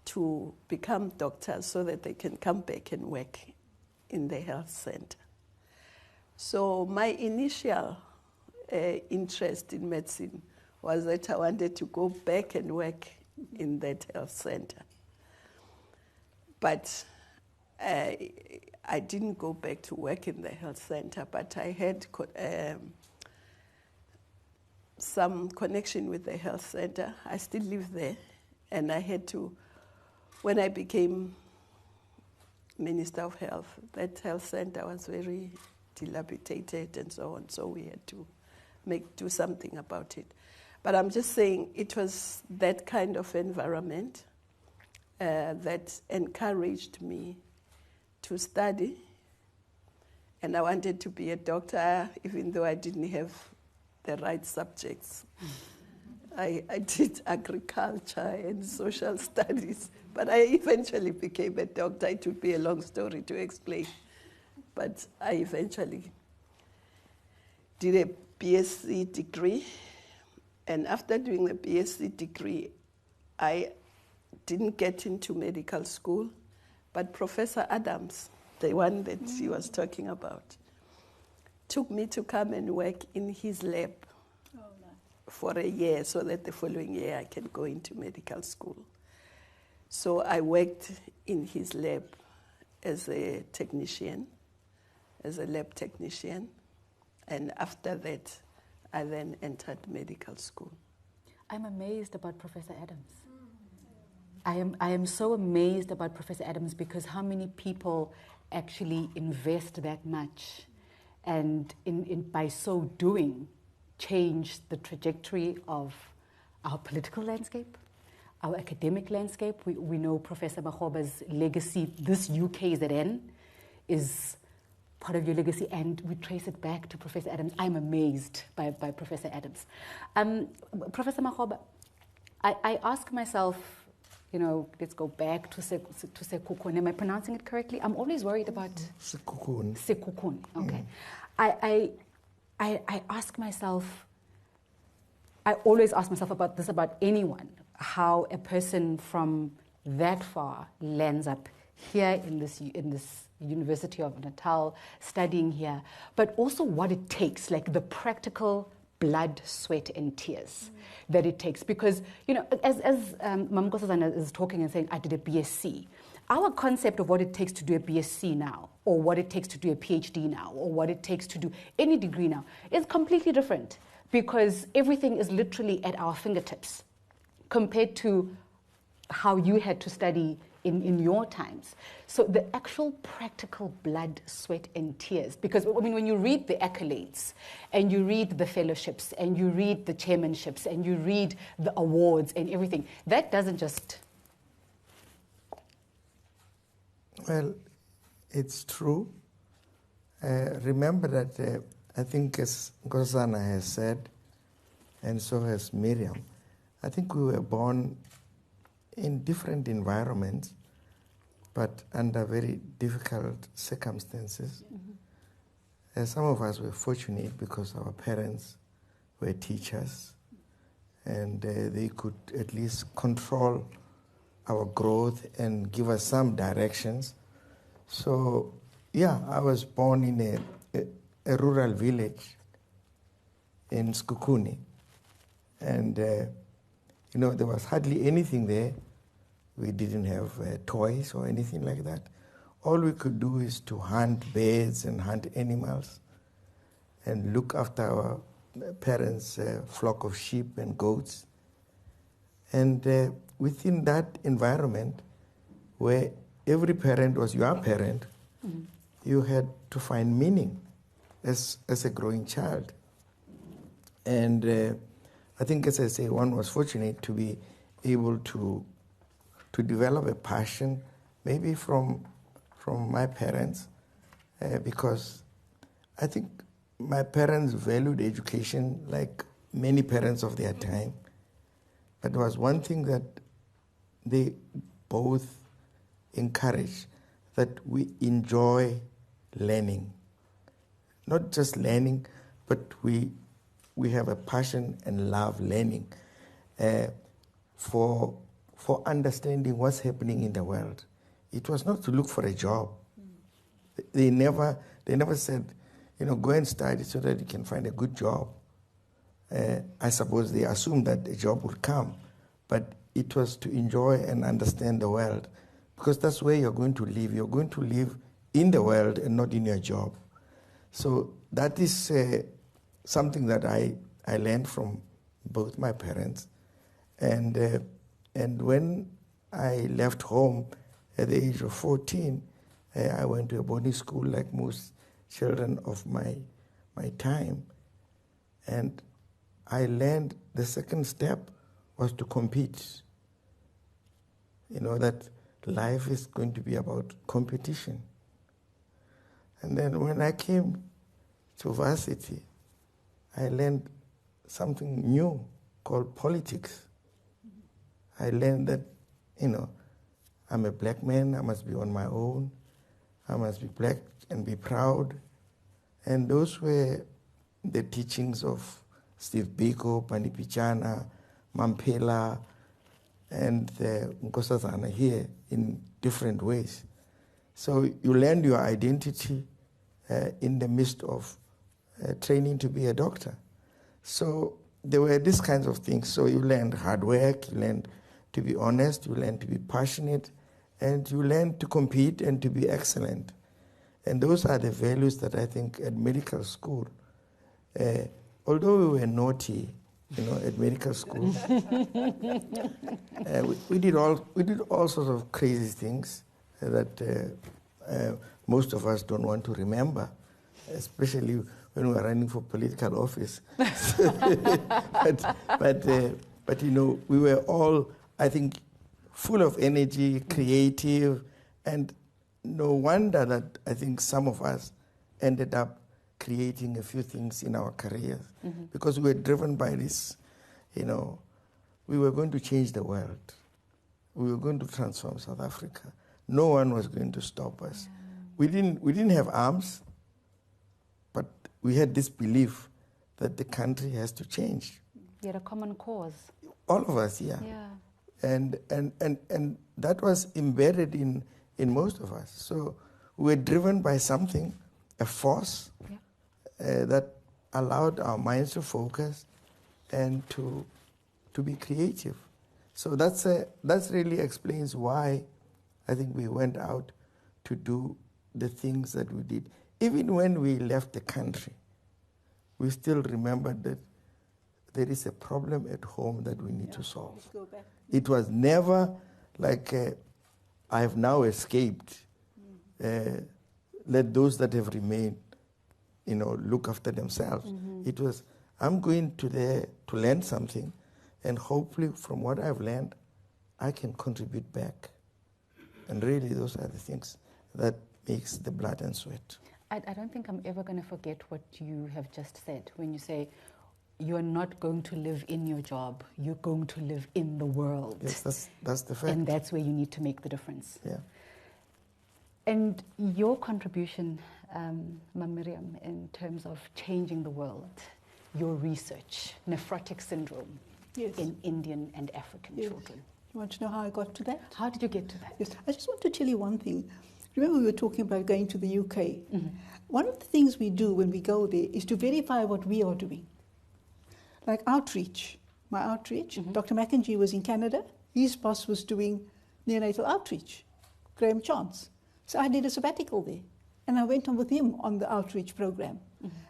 to become doctors so that they can come back and work in the health center. So my initial interest in medicine was that I wanted to go back and work in that health center. But I didn't go back to work in the health center, but I had some connection with the health center. I still live there, and I had to, when I became Minister of Health, that health center was very dilapidated and so on, so we had to do something about it. But I'm just saying it was that kind of environment that encouraged me to study, and I wanted to be a doctor even though I didn't have the right subjects. I did agriculture and social studies, but I eventually became a doctor. It would be a long story to explain, but I eventually did a BSc degree, and after doing the BSc degree, I didn't get into medical school, but Professor Adams, the one that he was talking about, took me to come and work in his lab for a year so that the following year I can go into medical school. So I worked in his lab as a technician, as a lab technician, and after that, I then entered medical school. I'm amazed about Professor Adams. I am so amazed about Professor Adams because how many people actually invest that much and by so doing change the trajectory of our political landscape, our academic landscape. We know Professor Makgoba's legacy, this UKZN is part of your legacy, and we trace it back to Professor Adams. I'm amazed by Professor Adams. Professor Makgoba, I ask myself, you know, let's go back to Sekhukhune. Am I pronouncing it correctly? I'm always worried about Sekhukhune. Sekhukhune, okay. I ask myself, I always ask myself about this about anyone, how a person from that far lands up here in this University of Natal, studying here, but also what it takes, like the practical blood, sweat, and tears that it takes. Because, you know, as Mam Nkosazana is talking and saying, I did a BSc, our concept of what it takes to do a BSc now, or what it takes to do a PhD now, or what it takes to do any degree now, is completely different, because everything is literally at our fingertips compared to how you had to study in your times. So the actual practical blood, sweat, and tears, because I mean, when you read the accolades and you read the fellowships and you read the chairmanships and you read the awards and everything, that doesn't just... Well, it's true. Remember that I think, as Nkosazana has said, and so has Miriam, I think we were born in different environments, but under very difficult circumstances. Some of us were fortunate because our parents were teachers, and they could at least control our growth and give us some directions. So, yeah, I was born in a rural village in Sekhukhune, and you know, there was hardly anything there We didn't have toys or anything like that. All we could do is to hunt birds and hunt animals and look after our parents' flock of sheep and goats. And within that environment, where every parent was your parent, you had to find meaning as a growing child. And I think, as I say, one was fortunate to be able to develop a passion, maybe from my parents, because I think my parents valued education like many parents of their time. But there was one thing that they both encouraged, that we enjoy learning. Not just learning, but we have a passion and love learning for understanding what's happening in the world. It was not to look for a job. They never said, go and study so that you can find a good job. I suppose they assumed that a job would come, but it was to enjoy and understand the world, because that's where you're going to live. You're going to live in the world and not in your job. So that is something that I learned from both my parents. And when I left home at the age of 14, I went to a boarding school like most children of my time. And I learned the second step was to compete. That life is going to be about competition. And then when I came to varsity, I learned something new called politics. I learned that, I'm a black man, I must be on my own, I must be black and be proud. And those were the teachings of Steve Biko, Pani Pichana, Mampela, and Nkosazana here in different ways. So you learned your identity in the midst of training to be a doctor. So there were these kinds of things. So you learned hard work, you learned to be honest, you learned to be passionate, and you learned to compete and to be excellent. And those are the values that I think at medical school, although we were naughty, at medical school, we did all sorts of crazy things that most of us don't want to remember, especially when we were running for political office. but we were all, I think, full of energy, creative, and no wonder that I think some of us ended up creating a few things in our careers, because we were driven by this, we were going to change the world. We were going to transform South Africa. No one was going to stop us. We didn't have arms, but we had this belief that the country has to change. You had a common cause. All of us, yeah. And that was embedded in most of us. So we were driven by something, a force, that allowed our minds to focus and to be creative. So that's really explains why I think we went out to do the things that we did. Even when we left the country, we still remembered that there is a problem at home that we need to solve. Let's go back. It was never like, I have now escaped. Let those that have remained, look after themselves. It was, I'm going to there to learn something, and hopefully from what I've learned, I can contribute back. And really, those are the things that makes the blood and sweat. I don't think I'm ever going to forget what you have just said when you say, you're not going to live in your job, you're going to live in the world. Yes, that's the fact. And that's where you need to make the difference. Yeah. And your contribution, Mam Miriam, in terms of changing the world, your research, nephrotic syndrome in Indian and African children. You want to know how I got to that? How did you get to that? Yes, I just want to tell you one thing. Remember we were talking about going to the UK? One of the things we do when we go there is to verify what we are doing. Like outreach, my outreach. Dr. McKenzie was in Canada. His boss was doing neonatal outreach, Graham Chance. So I did a sabbatical there. And I went on with him on the outreach program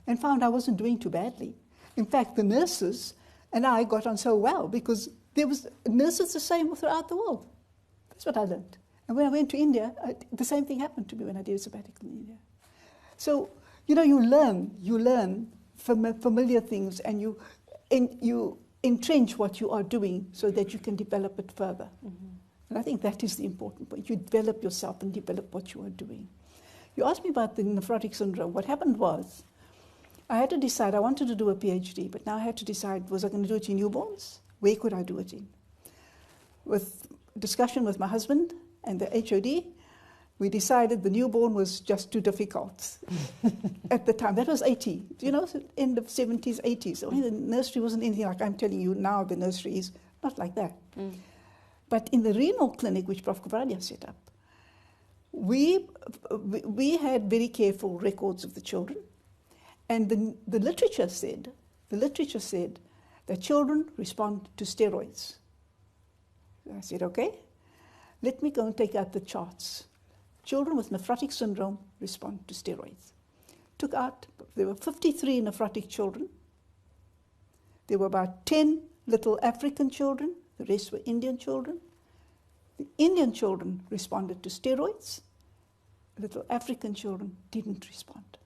and found I wasn't doing too badly. In fact, the nurses and I got on so well because there was nurses the same throughout the world. That's what I learned. And when I went to India, the same thing happened to me when I did a sabbatical in India. So, you learn familiar things, and you entrench what you are doing so that you can develop it further. And I think that is the important point. You develop yourself and develop what you are doing. You asked me about the nephrotic syndrome. What happened was, I had to decide, I wanted to do a PhD, but now I had to decide, was I going to do it in newborns? Where could I do it in? With discussion with my husband and the HOD, we decided the newborn was just too difficult at the time. That was 80, end of 70s, 80s. So the nursery wasn't anything like I'm telling you now the nursery is, not like that. But in the renal clinic, which Prof. Kubradia set up, we had very careful records of the children, and the literature said that children respond to steroids. I said, okay, let me go and take out the charts. Children with nephrotic syndrome respond to steroids. There were 53 nephrotic children. There were about 10 little African children. The rest were Indian children. The Indian children responded to steroids. Little African children didn't respond.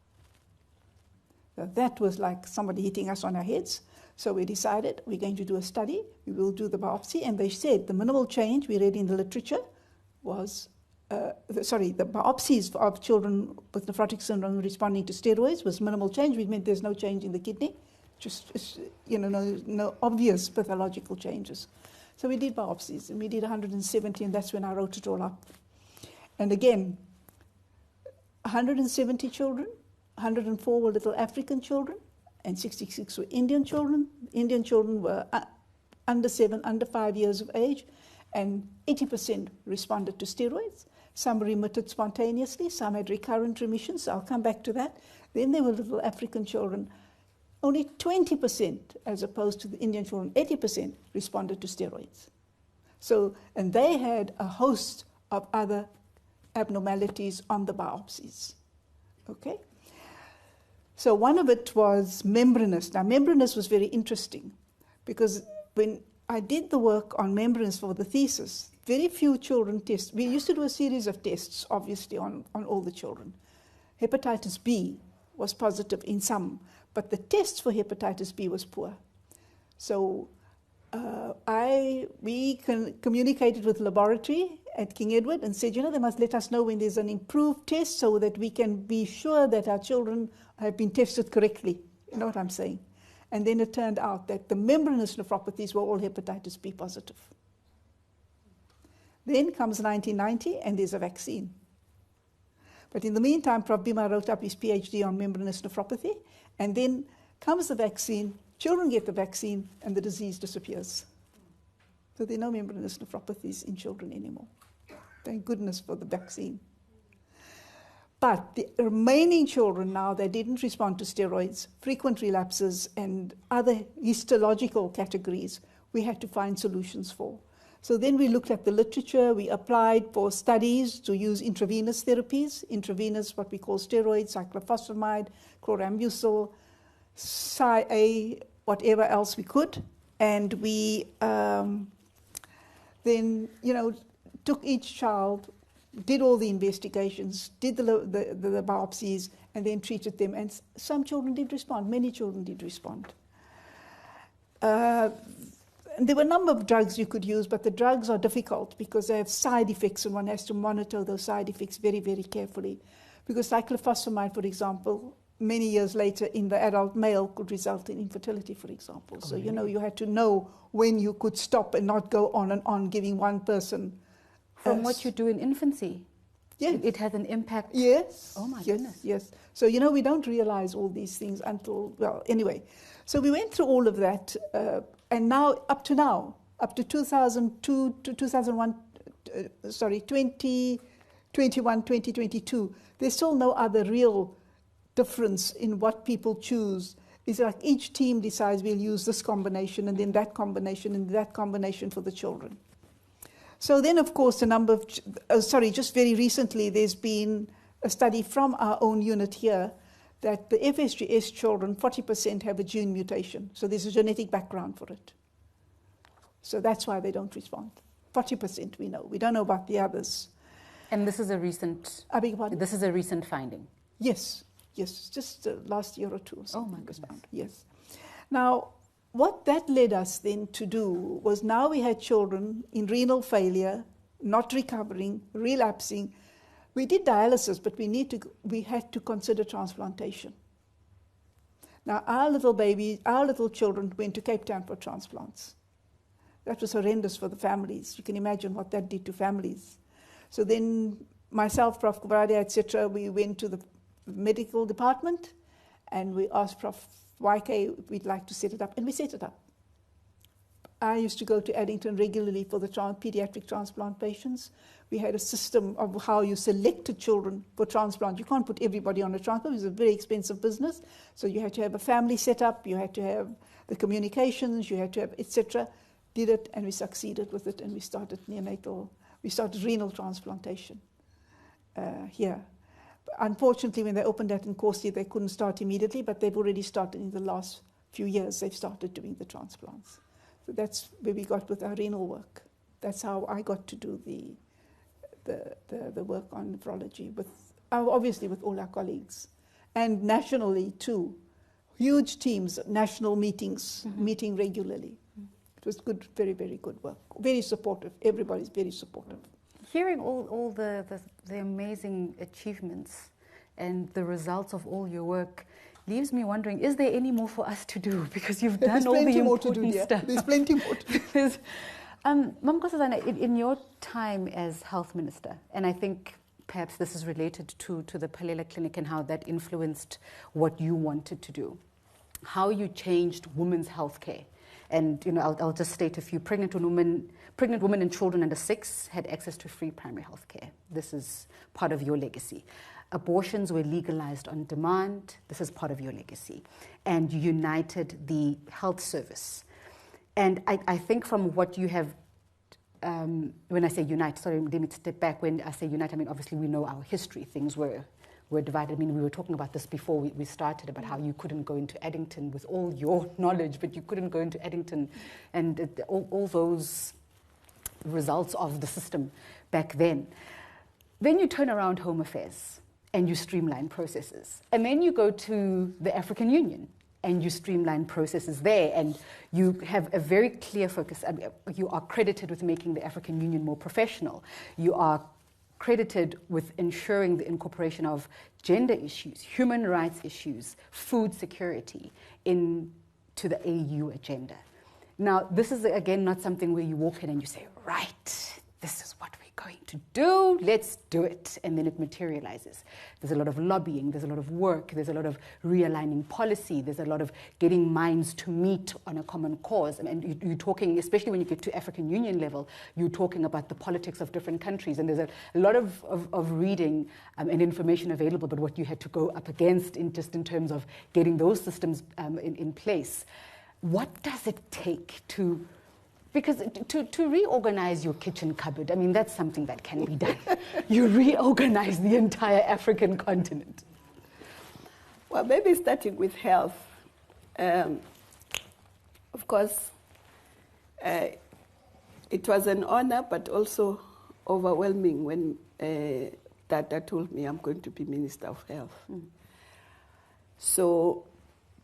So that was like somebody hitting us on our heads. So we decided we're going to do a study. We will do the biopsy. And they said the minimal change we read in the literature was, the biopsies of children with nephrotic syndrome responding to steroids was minimal change, which meant there's no change in the kidney, just no obvious pathological changes. So we did biopsies, and we did 170, and that's when I wrote it all up. And again, 170 children, 104 were little African children, and 66 were Indian children. Indian children were under 5 years of age, and 80% responded to steroids. Some remitted spontaneously, some had recurrent remissions, so I'll come back to that. Then there were little African children. Only 20%, as opposed to the Indian children, 80% responded to steroids. So, and they had a host of other abnormalities on the biopsies. Okay? So one of it was membranous. Now, membranous was very interesting because when I did the work on membranous for the thesis, very few children tested. We used to do a series of tests, obviously, on all the children. Hepatitis B was positive in some, but the tests for hepatitis B was poor. So we communicated with the laboratory at King Edward and said, they must let us know when there's an improved test so that we can be sure that our children have been tested correctly. You know what I'm saying? And then it turned out that the membranous nephropathies were all hepatitis B positive. Then comes 1990, and there's a vaccine. But in the meantime, Prof. Bhima wrote up his PhD on membranous nephropathy, and then comes the vaccine, children get the vaccine, and the disease disappears. So there are no membranous nephropathies in children anymore. Thank goodness for the vaccine. But the remaining children now, they didn't respond to steroids, frequent relapses, and other histological categories we had to find solutions for. So then we looked at the literature, we applied for studies to use intravenous therapies, intravenous what we call steroids, cyclophosphamide, chlorambucil, Psi-A, whatever else we could. And we then, took each child, did all the investigations, did the biopsies, and then treated them. And some children did respond, many children did respond. And there were a number of drugs you could use, but the drugs are difficult because they have side effects, and one has to monitor those side effects very, very carefully. Because cyclophosphamide, for example, many years later in the adult male could result in infertility, for example. So, you had to know when you could stop and not go on and on giving one person. From what you do in infancy? Yes. It has an impact? Yes. Oh, my goodness. Yes. So, we don't realize all these things until, anyway. So we went through all of that, and now, up to 2002 to 2001, 2021, 2022, there's still no other real difference in what people choose. It's like each team decides we'll use this combination, and then that combination, and that combination for the children. So then, of course, just very recently, there's been a study from our own unit here that the FSGS children, 40% have a gene mutation. So there's a genetic background for it. So that's why they don't respond. 40% we know. We don't know about the others. And this is a recent... I beg your pardon? This is a recent finding? Yes, just last year or two. Oh my goodness. Found. Yes. Now, what that led us then to do was now we had children in renal failure, not recovering, relapsing. We did dialysis, but we had to consider transplantation. Now, our little children went to Cape Town for transplants. That was horrendous for the families. You can imagine what that did to families. So then myself, Prof. Kubrade, etc., we went to the medical department and we asked Prof. YK if we'd like to set it up, and we set it up. I used to go to Addington regularly for the pediatric transplant patients. We had a system of how you selected children for transplant. You can't put everybody on a transplant. It's a very expensive business. So you had to have a family set up, you had to have the communications, you had to have etc. Did it, and we succeeded with it, and we started renal transplantation here. Unfortunately, when they opened that in Corsi, they couldn't start immediately, but they've already started in the last few years. They've started doing the transplants. So that's where we got with our renal work. That's how I got to do the work on nephrology, obviously with all our colleagues. And nationally, too. Huge teams, national meetings, meeting regularly. It was good, very, very good work. Very supportive. Everybody's very supportive. Hearing all the amazing achievements and the results of all your work leaves me wondering, is there any more for us to do? Because you've done all the important stuff. There's plenty more to do. Mama Nkosazana, in your time as health minister, and I think perhaps this is related to the Phalela Clinic and how that influenced what you wanted to do, how you changed women's health care. And I'll just state a few. Pregnant women and children under 6 had access to free primary health care. This is part of your legacy. Abortions were legalized on demand. This is part of your legacy. And you united the health service. And I think from what you have, when I say unite, sorry, let me step back. When I say unite, I mean, obviously we know our history. Things were divided. I mean, we were talking about this before we started, about how you couldn't go into Addington with all your knowledge, but you couldn't go into Addington and all those results of the system back then. Then you turn around Home Affairs and you streamline processes. And then you go to the African Union and you streamline processes there, and you have a very clear focus. You are credited with making the African Union more professional. You are credited with ensuring the incorporation of gender issues, human rights issues, food security into the AU agenda. Now, this is, again, not something where you walk in and you say, right, this is what we're going to do, let's do it, and then it materializes. There's a lot of lobbying, there's a lot of work, there's a lot of realigning policy, there's a lot of getting minds to meet on a common cause. And you're talking, especially when you get to African Union level, you're talking about the politics of different countries, and there's a lot of reading and information available, but what you had to go up against in terms of getting those systems in place. What does it take to... Because to reorganize your kitchen cupboard, I mean, that's something that can be done. You reorganize the entire African continent. Well, maybe starting with health. Of course, it was an honor, but also overwhelming when Tata told me I'm going to be Minister of Health. So,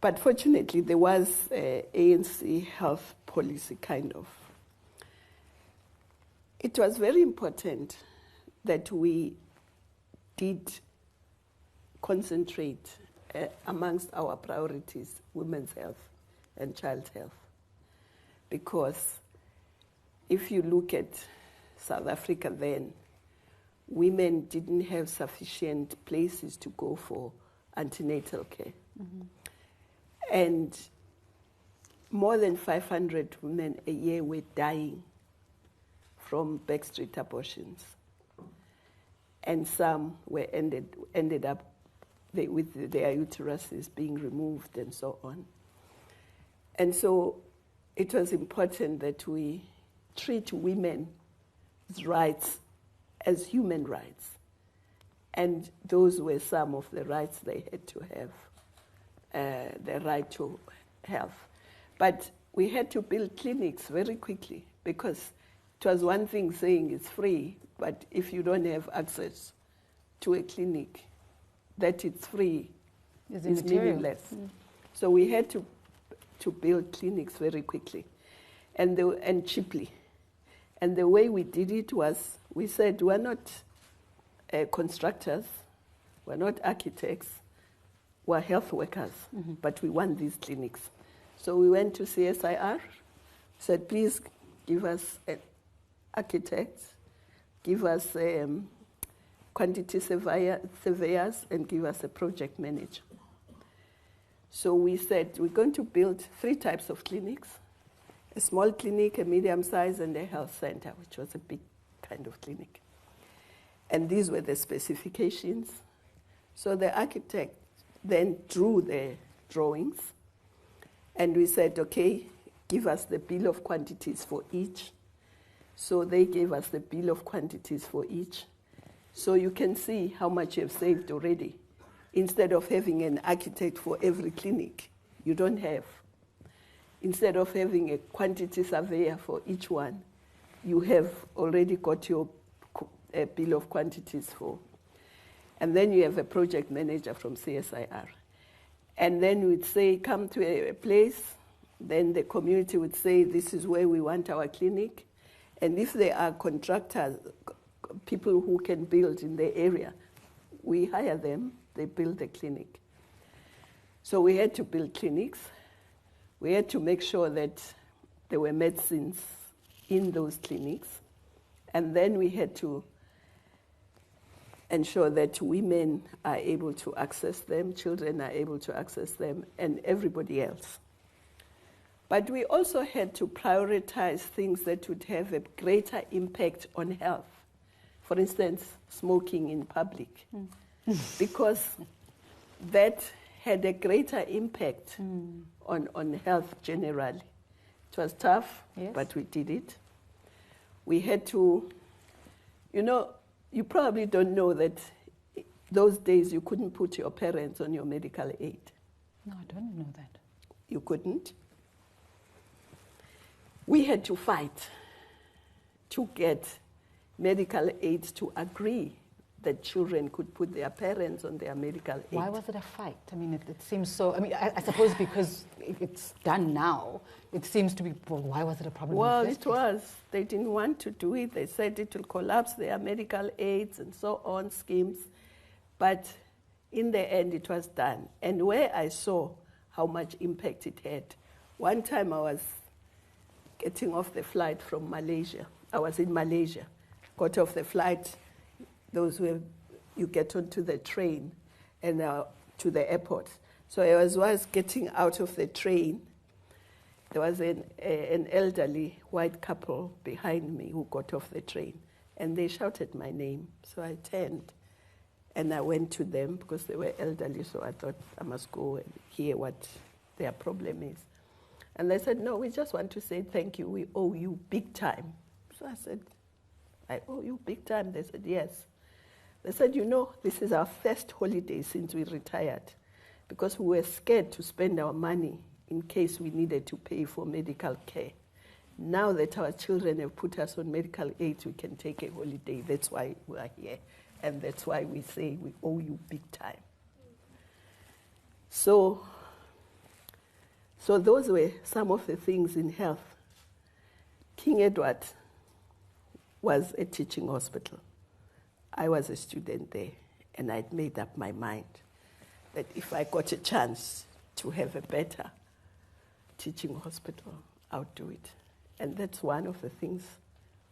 but fortunately, there was ANC health policy, kind of. It was very important that we did concentrate amongst our priorities, women's health and child health. Because if you look at South Africa then, women didn't have sufficient places to go for antenatal care. And more than 500 women a year were dying from backstreet abortions. And some were ended up with their uteruses being removed and so on. And so it was important that we treat women rights as human rights. And those were some of the rights they had to have, the right to health. But we had to build clinics very quickly because it was one thing saying it's free, but if you don't have access to a clinic, that it's free is meaningless. So we had to build clinics very quickly and cheaply. And the way we did it was, we said, we're not constructors, we're not architects, we're health workers, but we want these clinics. So we went to CSIR, said, please give us an architect, give us quantity surveyors, and give us a project manager. So we said, we're going to build 3 types of clinics, a small clinic, a medium size, and a health center, which was a big kind of clinic. And these were the specifications. So the architect then drew the drawings, and we said, okay, give us the bill of quantities for each. So they gave us the bill of quantities for each. So you can see how much you've saved already. Instead of having an architect for every clinic, you don't have. Instead of having a quantity surveyor for each one, you have already got your bill of quantities for. And then you have a project manager from CSIR. And then we'd say, come to a place, then the community would say, this is where we want our clinic. And if there are contractors, people who can build in the area, we hire them, they build the clinic. So we had to build clinics. We had to make sure that there were medicines in those clinics. And then we had to ensure that women are able to access them, children are able to access them, and everybody else. But we also had to prioritize things that would have a greater impact on health. For instance, smoking in public, because that had a greater impact on health generally. It was tough, yes, but we did it. We had to, you probably don't know that those days you couldn't put your parents on your medical aid. No, I don't know that. You couldn't. We had to fight to get medical aids to agree that children could put their parents on their medical aid. Why was it a fight? I mean, it seems so, I suppose because it's done now, it seems to be, well, why was it a problem? Well, it was. They didn't want to do it. They said it will collapse their medical aids and so on schemes. But in the end, it was done. And where I saw how much impact it had, one time I was getting off the flight from Malaysia. I was in Malaysia, got off the flight. Those where you get onto the train and to the airport. So as I was getting out of the train, there was an elderly white couple behind me who got off the train, and they shouted my name. So I turned, and I went to them because they were elderly, so I thought I must go and hear what their problem is. And they said, no, we just want to say thank you. We owe you big time. So I said, I owe you big time? They said, yes. They said, this is our first holiday since we retired because we were scared to spend our money in case we needed to pay for medical care. Now that our children have put us on medical aid, we can take a holiday. That's why we are here. And that's why we say we owe you big time. So those were some of the things in health. King Edward was a teaching hospital. I was a student there, and I'd made up my mind that if I got a chance to have a better teaching hospital, I would do it. And that's one of the things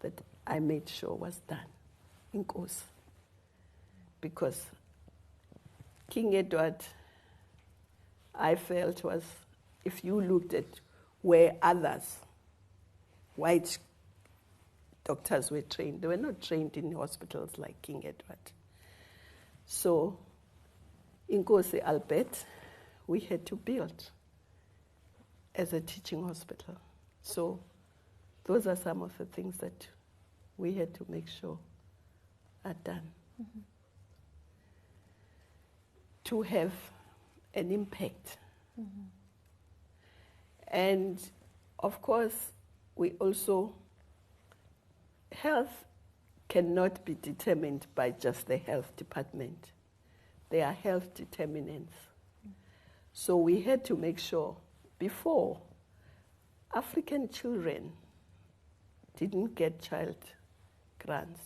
that I made sure was done in Nkosi. Because King Edward, I felt, was, if you looked at where others, white doctors were trained, they were not trained in hospitals like King Edward. So in Nkosi Albert, we had to build as a teaching hospital. So those are some of the things that we had to make sure are done to have an impact. And of course, we also, health cannot be determined by just the health department. There are health determinants. So we had to make sure, before, African children didn't get child grants.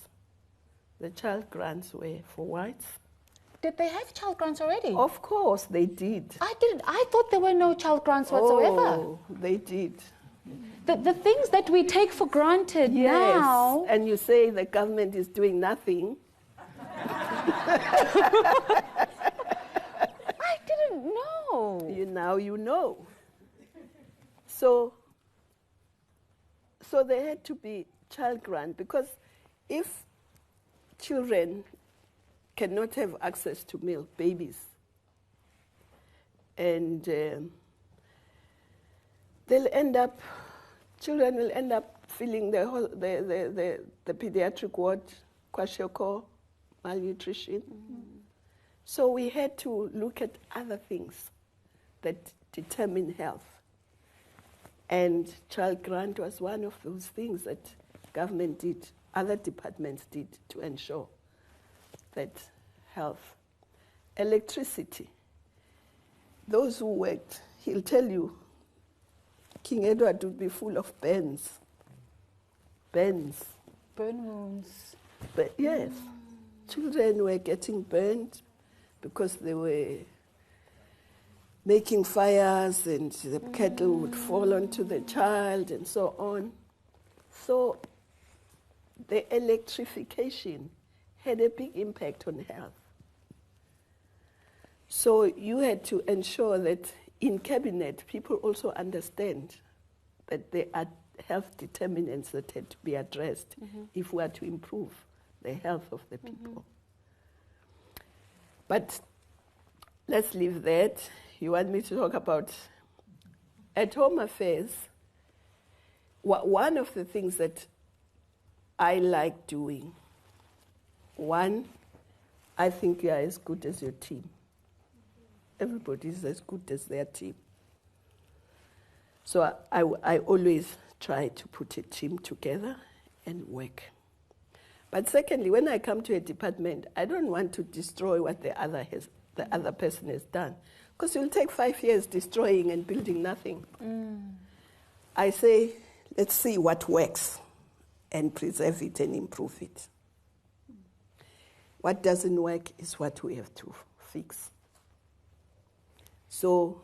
The child grants were for whites. Did they have child grants already? Of course, they did. I didn't. I thought there were no child grants whatsoever. Oh, they did. The things that we take for granted now. And you say the government is doing nothing. I didn't know. Now you know. So there had to be child grant, because if children cannot have access to milk, babies, and children will end up filling the pediatric ward, kwashiorkor, malnutrition. So we had to look at other things that determine health. And child grant was one of those things that government did, other departments did to ensure that health. Electricity. Those who worked, he'll tell you, King Edward would be full of burns. Burn wounds. But yes, children were getting burned because they were making fires, and the kettle would fall onto the child and so on. So the electrification had a big impact on health. So you had to ensure that in cabinet, people also understand that there are health determinants that had to be addressed if we are to improve the health of the people. But let's leave that. You want me to talk about at Home Affairs? One of the things that I like doing, one, I think you are as good as your team. Everybody is as good as their team. So I always try to put a team together and work. But secondly, when I come to a department, I don't want to destroy what the other person has done, because it will take 5 years destroying and building nothing. I say, let's see what works and preserve it and improve it. What doesn't work is what we have to fix. So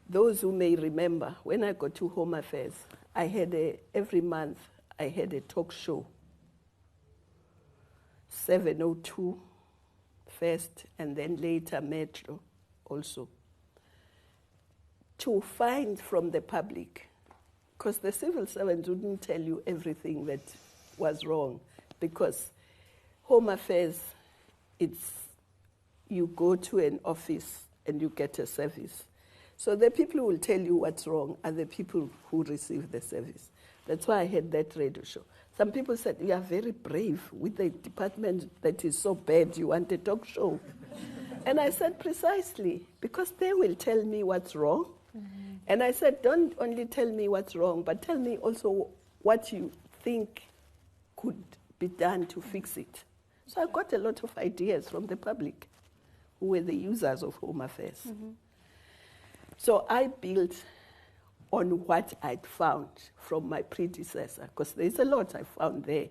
those who may remember, when I got to Home Affairs, I had every month I had a talk show. 702 first, and then later Metro also, to find from the public, because the civil servants wouldn't tell you everything that was wrong, because Home Affairs, you go to an office and you get a service. So the people who will tell you what's wrong are the people who receive the service. That's why I had that radio show. Some people said, you are very brave with a department that is so bad, you want a talk show. And I said, precisely, because they will tell me what's wrong. And I said, don't only tell me what's wrong, but tell me also what you think could be done to fix it. So I got a lot of ideas from the public, who were the users of Home Affairs. So I built on what I'd found from my predecessor, because there's a lot I found there.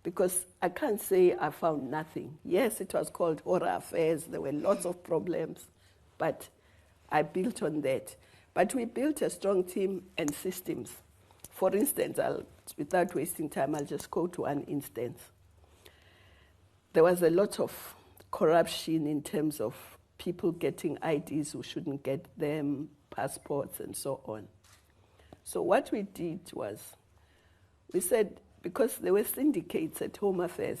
Because I can't say I found nothing. Yes, it was called Horror Affairs. There were lots of problems, but I built on that. But we built a strong team and systems. For instance, without wasting time, I'll just go to one instance. There was a lot of corruption in terms of people getting IDs who shouldn't get them, passports, and so on. So what we did was, we said, because there were syndicates at Home Affairs,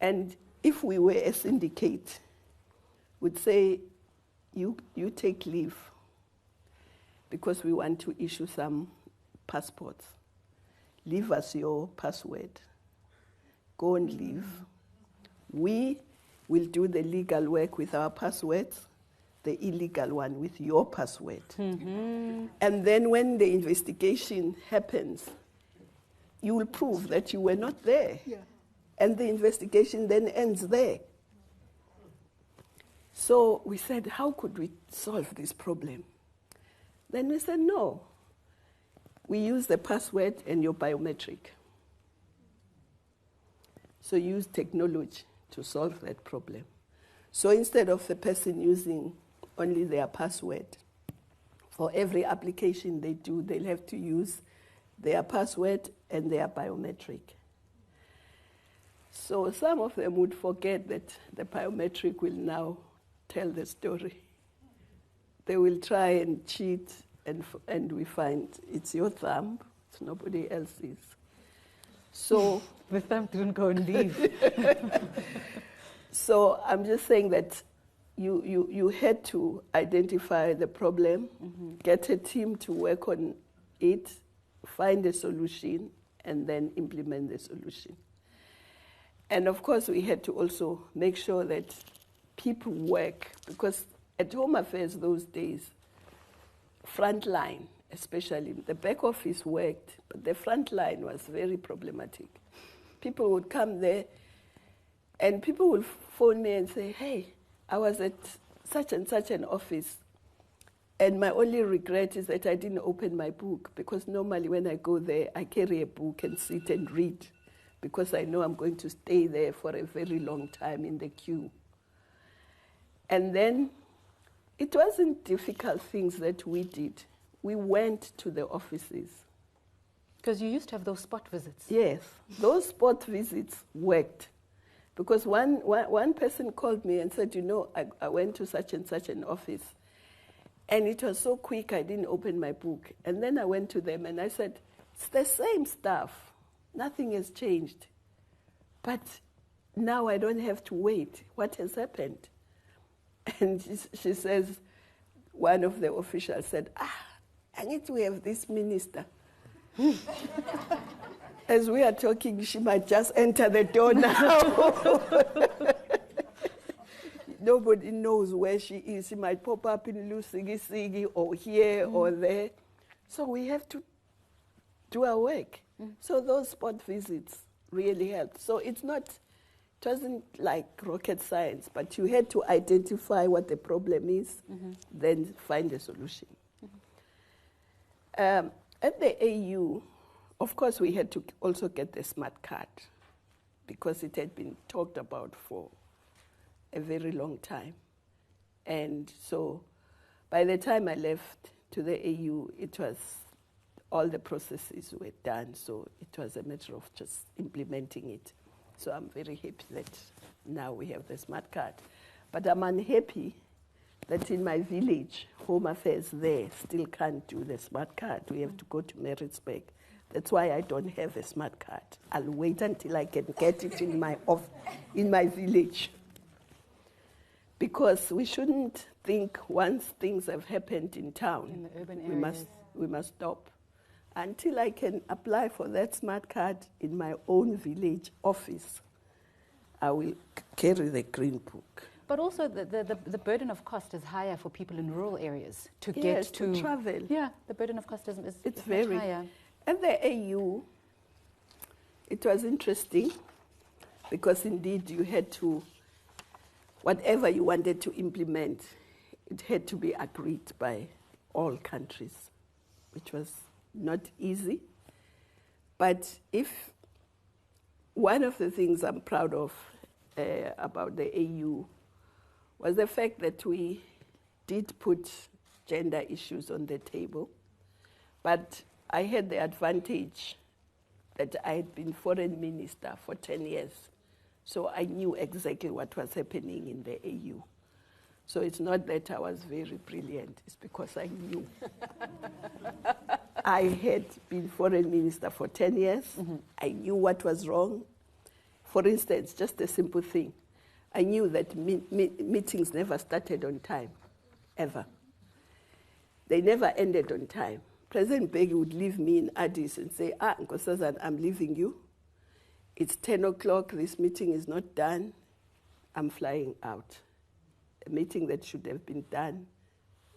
and if we were a syndicate, we'd say, you take leave, because we want to issue some passports. leave us your password. Go and leave. We will do the legal work with our passwords, the illegal one with your password. And then when the investigation happens, you will prove that you were not there. Yeah. And the investigation then ends there. So we said, how could we solve this problem? Then we said, no. We use the password and your biometric. So use technology to solve that problem. So instead of the person using only their password, for every application they do, they'll have to use their password and their biometric. So some of them would forget that the biometric will now tell the story. They will try and cheat, and we find it's your thumb, it's nobody else's. So The thumb didn't go and leave. So I'm just saying that you had to identify the problem, get a team to work on it, find a solution, and then implement the solution. And of course, we had to also make sure that people work, because at Home Affairs those days, frontline, especially, the back office worked, but the front line was very problematic. People would come there, and people would phone me and say, hey, I was at such and such an office, and my only regret is that I didn't open my book, because normally when I go there, I carry a book and sit and read, because I know I'm going to stay there for a very long time in the queue. And then it wasn't difficult things that we did. We went to the offices. Because you used to have those spot visits. Yes, those spot visits worked. Because one person called me and said, you know, I went to such and such an office, and it was so quick I didn't open my book. And then I went to them and I said, it's the same stuff. Nothing has changed. But now I don't have to wait. What has happened? And she says, one of the officials said, I need to have this minister. As we are talking, she might just enter the door now. Nobody knows where she is. She might pop up in Lusigi or here or there. So we have to do our work. So those spot visits really helped. So it wasn't like rocket science, but you had to identify what the problem is, then find a solution. At the AU, of course, we had to also get the smart card, because it had been talked about for a very long time. And so by the time I left to the AU, it was all the processes were done, so it was a matter of just implementing it. So I'm very happy that now we have the smart card. But I'm unhappy that in my village, Home Affairs there still can't do the smart card. We have to go to Maritzburg. That's why I don't have a smart card. I'll wait until I can get it in my village. Because we shouldn't think once things have happened in town, in the urban areas, we must stop. Until I can apply for that smart card in my own village office, I will carry the green book. But also the burden of cost is higher for people in rural areas to get Yes, to travel. Yeah, the burden of cost is It's much very higher. At the AU, it was interesting because indeed you had to, whatever you wanted to implement, it had to be agreed by all countries, which was not easy. But if one of the things I'm proud of about the AU was the fact that we did put gender issues on the table, but I had the advantage that I had been foreign minister for 10 years, so I knew exactly what was happening in the AU. So it's not that I was very brilliant, it's because I knew. I had been foreign minister for 10 years. I knew what was wrong. For instance, just a simple thing. I knew that meetings never started on time, ever. They never ended on time. President Begi would leave me in Addis and say, Nkosazana, I'm leaving you. It's 10 o'clock, this meeting is not done. I'm flying out. A meeting that should have been done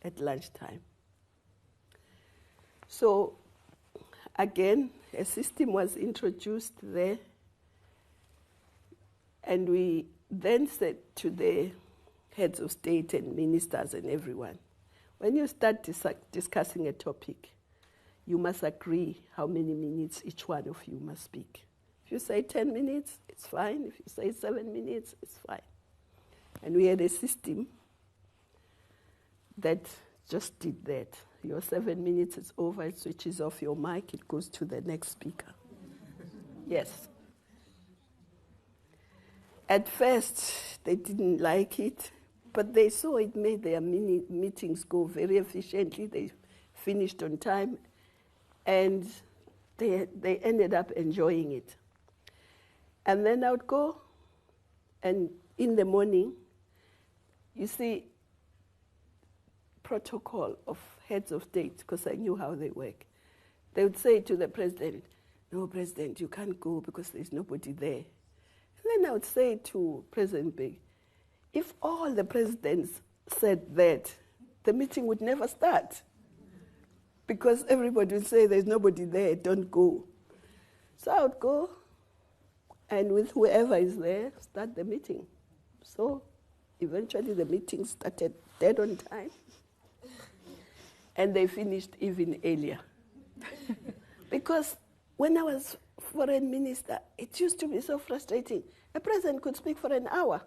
at lunchtime. So, again, a system was introduced there, and we then said to the heads of state and ministers and everyone, when you start discussing a topic, you must agree how many minutes each one of you must speak. If you say 10 minutes, it's fine. If you say 7 minutes, it's fine. And we had a system that just did that. Your 7 minutes is over, it switches off your mic, it goes to the next speaker. Yes. At first, they didn't like it, but they saw it made their meetings go very efficiently. They finished on time, and they ended up enjoying it. And then I would go, and in the morning, you see, protocol of heads of state, because I knew how they work. They would say to the president, no, President, you can't go because there's nobody there. And then I would say to President Beg, if all the presidents said that, the meeting would never start. Because everybody would say, there's nobody there, don't go. So I would go, and with whoever is there, start the meeting. So eventually the meeting started dead on time, and they finished even earlier. Because when I was foreign minister, it used to be so frustrating. A president could speak for an hour.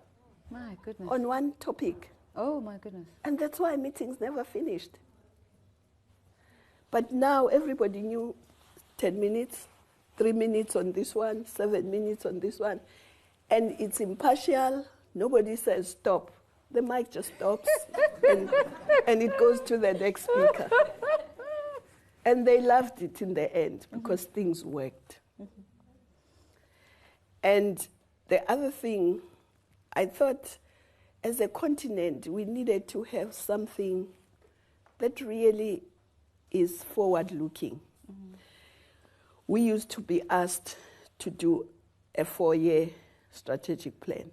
My goodness. On one topic. Oh, my goodness. And that's why meetings never finished. But now everybody knew 10 minutes, 3 minutes on this one, 7 minutes on this one. And it's impartial. Nobody says stop. The mic just stops and it goes to the next speaker. And they loved it in the end because things worked. And the other thing, I thought as a continent, we needed to have something that really is forward-looking. We used to be asked to do a 4-year strategic plan.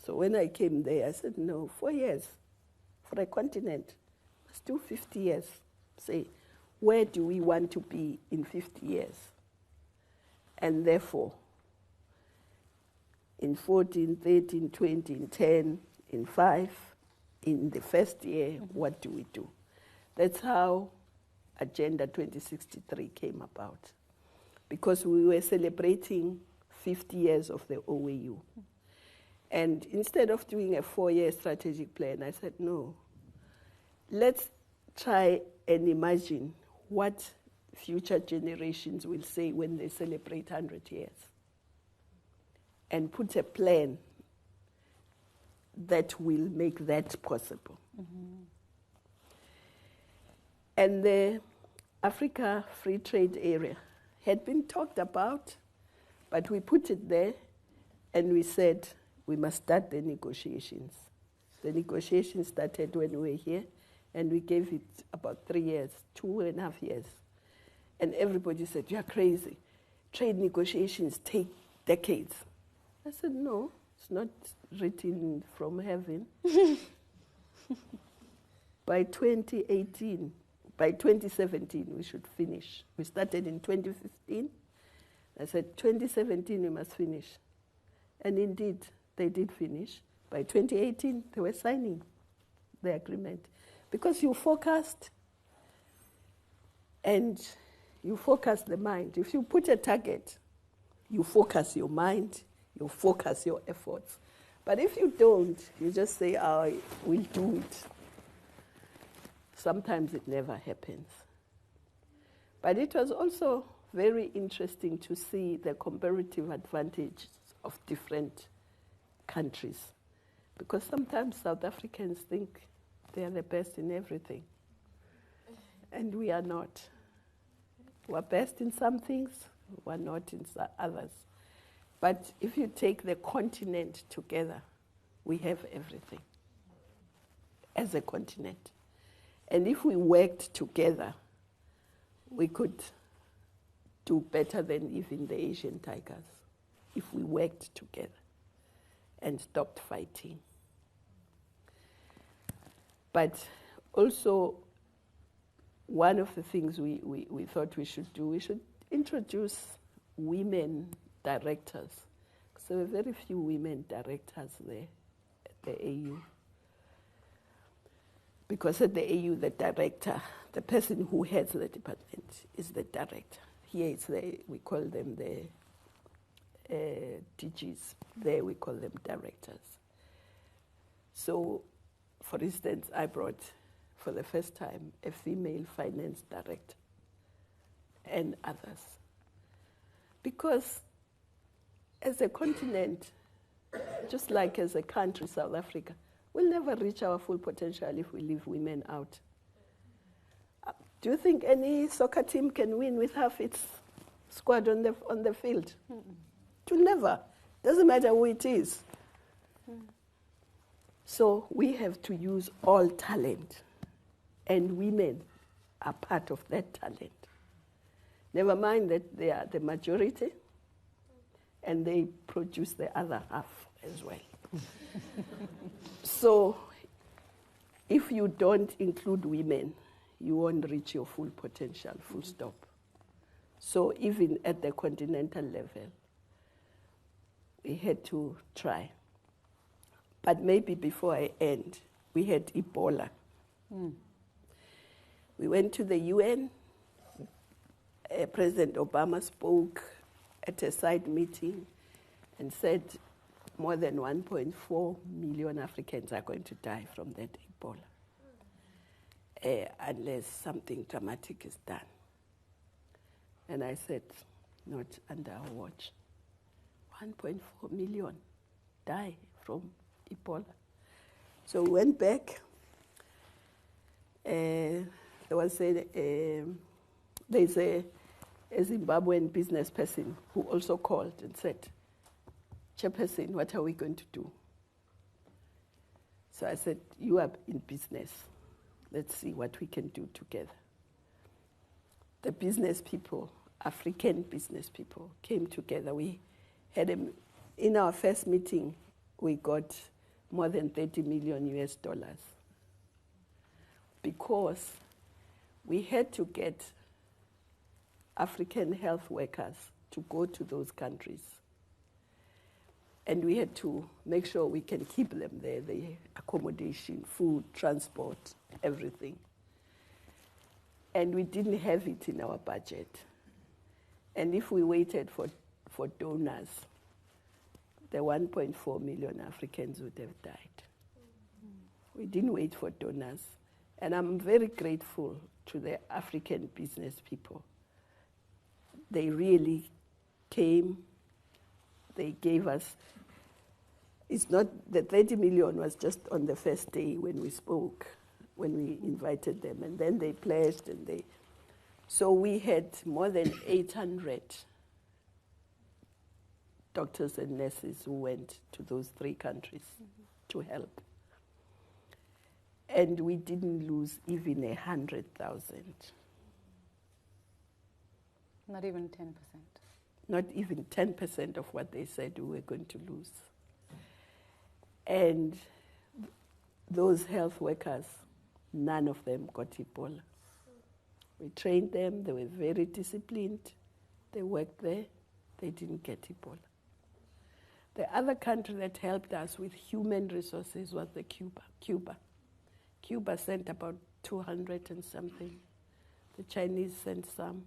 So when I came there, I said, no, 4 years for a continent. Let's do 50 years. Say, where do we want to be in 50 years? And therefore, in 14, 13, 20, in 10, in 5, in the first year, what do we do? That's how Agenda 2063 came about. Because we were celebrating 50 years of the OAU. And instead of doing a 4-year strategic plan, I said, no, let's try and imagine what future generations will say when they celebrate 100 years. And put a plan that will make that possible. And the Africa Free Trade Area had been talked about, but we put it there and we said we must start the negotiations. The negotiations started when we were here, and we gave it about 3 years, 2.5 years. And everybody said, you're crazy. Trade negotiations take decades. I said, no, it's not written from heaven. By 2018, by 2017, we should finish. We started in 2015. I said, 2017, we must finish. And indeed, they did finish. By 2018, they were signing the agreement. Because you forecast, and you focus the mind. If you put a target, you focus your mind, you focus your efforts. But if you don't, you just say, I will do it. Sometimes it never happens. But it was also very interesting to see the comparative advantage of different countries. Because sometimes South Africans think they are the best in everything. And we are not. We're best in some things, we're not in others. But if you take the continent together, we have everything as a continent. And if we worked together, we could do better than even the Asian tigers if we worked together and stopped fighting. But also, one of the things we thought we should do, we should introduce women directors. Because there were very few women directors there at the AU. Because at the AU, the director, the person who heads the department is the director. Here it's we call them the DGs. There we call them directors. So, for instance, I brought, for the first time, a female finance director and others. Because as a continent, just like as a country, South Africa, we'll never reach our full potential if we leave women out. Do you think any soccer team can win with half its squad on the field? It will never. Doesn't matter who it is. So we have to use all talent, and women are part of that talent. Never mind that they are the majority, and they produce the other half as well. So if you don't include women, you won't reach your full potential, full stop. So even at the continental level, we had to try. But maybe before I end, we had Ebola. We went to the UN. President Obama spoke at a side meeting and said more than 1.4 million Africans are going to die from that Ebola, unless something dramatic is done. And I said, not under our watch. 1.4 million die from Ebola. So we went back. There's a Zimbabwean business person who also called and said, Chairperson, what are we going to do? So I said, you are in business. Let's see what we can do together. The business people, African business people, came together. We had in our first meeting, we got more than $30 million US, because we had to get African health workers to go to those countries. And we had to make sure we can keep them there, the accommodation, food, transport, everything. And we didn't have it in our budget. And if we waited for donors, the 1.4 million Africans would have died. We didn't wait for donors. And I'm very grateful to the African business people. They really came, they gave us, it's not, the 30 million was just on the first day when we spoke, when we invited them, and then they pledged, and so we had more than 800 doctors and nurses who went to those 3 countries to help. And we didn't lose even 100,000. Not even 10%. Not even 10% of what they said we were going to lose. And those health workers, none of them got Ebola. We trained them, they were very disciplined, they worked there, they didn't get Ebola. The other country that helped us with human resources was Cuba. Cuba sent about 200 and something. The Chinese sent some.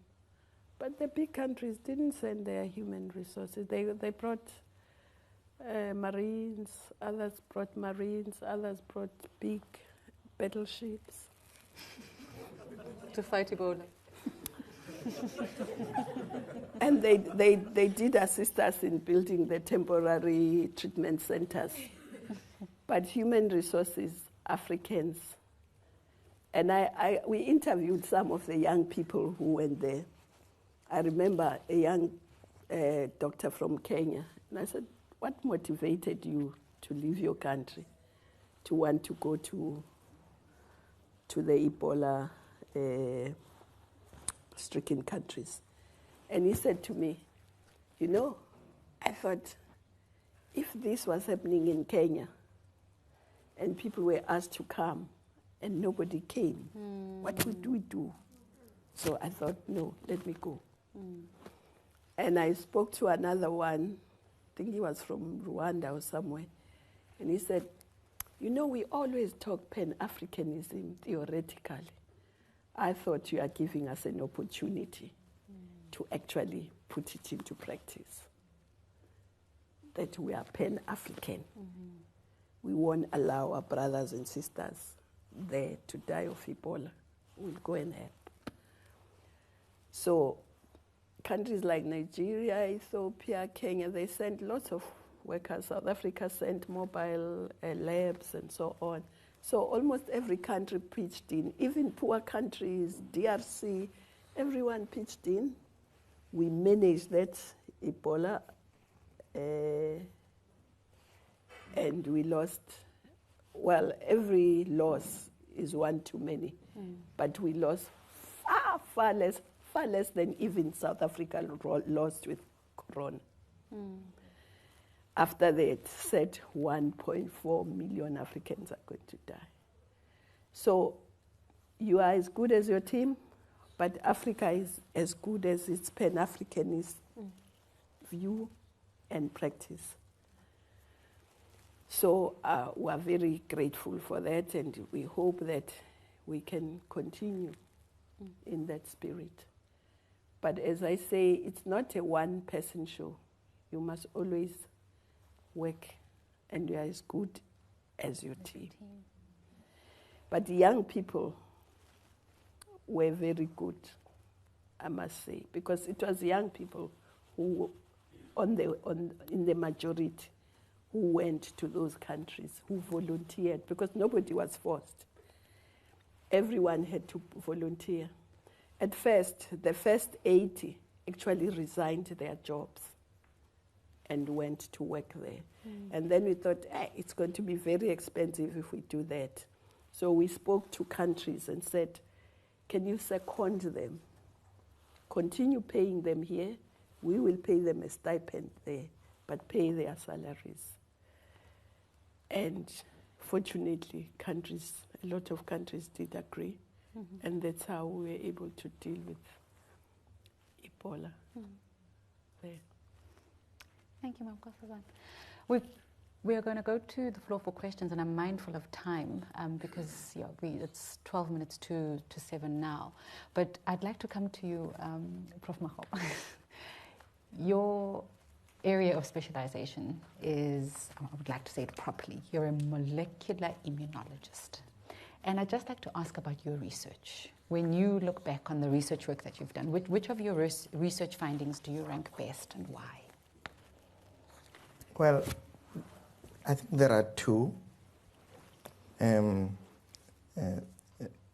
But the big countries didn't send their human resources. They brought Marines, others brought Marines, others brought big battleships. To fight Ebola. And they did assist us in building the temporary treatment centers. But human resources, Africans, and we interviewed some of the young people who went there. I remember a young doctor from Kenya, and I said, what motivated you to leave your country, to want to go to the Ebola drought-stricken countries. And he said to me, you know, I thought, if this was happening in Kenya and people were asked to come and nobody came, what would we do? So I thought, no, let me go. And I spoke to another one, I think he was from Rwanda or somewhere, and he said, you know, we always talk Pan-Africanism theoretically. I thought you are giving us an opportunity to actually put it into practice, that we are Pan-African. We won't allow our brothers and sisters there to die of Ebola. We'll go and help. So countries like Nigeria, Ethiopia, Kenya, they sent lots of workers. South Africa sent mobile labs and so on. So almost every country pitched in, even poor countries, DRC, everyone pitched in. We managed that Ebola, and we lost, well, every loss is one too many, but we lost far less than even South Africa lost with Corona. After they had said 1.4 million Africans are going to die. So you are as good as your team, but Africa is as good as its Pan-Africanist view and practice. So we are very grateful for that, and we hope that we can continue in that spirit. But as I say, it's not a one-person show. You must always work, and you are as good as your team. But the young people were very good, I must say, because it was young people who, in the majority, who went to those countries, who volunteered, because nobody was forced. Everyone had to volunteer. At first, the first 80 actually resigned their jobs and went to work there. And then we thought, it's going to be very expensive if we do that. So we spoke to countries and said, can you second them? Continue paying them here. We will pay them a stipend there, but pay their salaries. And fortunately, a lot of countries did agree. And that's how we were able to deal with Ebola there. Thank you, Ma'am Nkosazana. We are going to go to the floor for questions, and I'm mindful of time because it's 12 minutes to 7 now. But I'd like to come to you, Prof. Makgoba. Your area of specialization is, I would like to say it properly, you're a molecular immunologist. And I'd just like to ask about your research. When you look back on the research work that you've done, which of your research findings do you rank best, and why? Well, I think there are two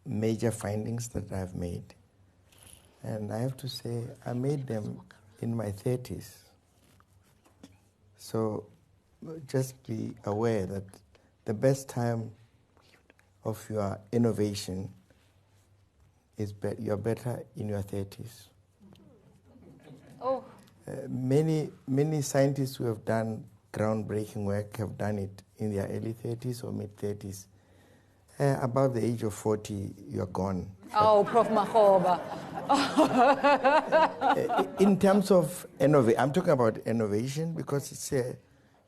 major findings that I've made. And I have to say, I made them in my 30s. So just be aware that the best time of your innovation is you're better in your 30s. Oh. Many scientists who have done groundbreaking work have done it in their early 30s or mid-30s. Above the age of 40, you're gone. Oh, Prof. Makgoba. In terms of innovation, I'm talking about innovation because it's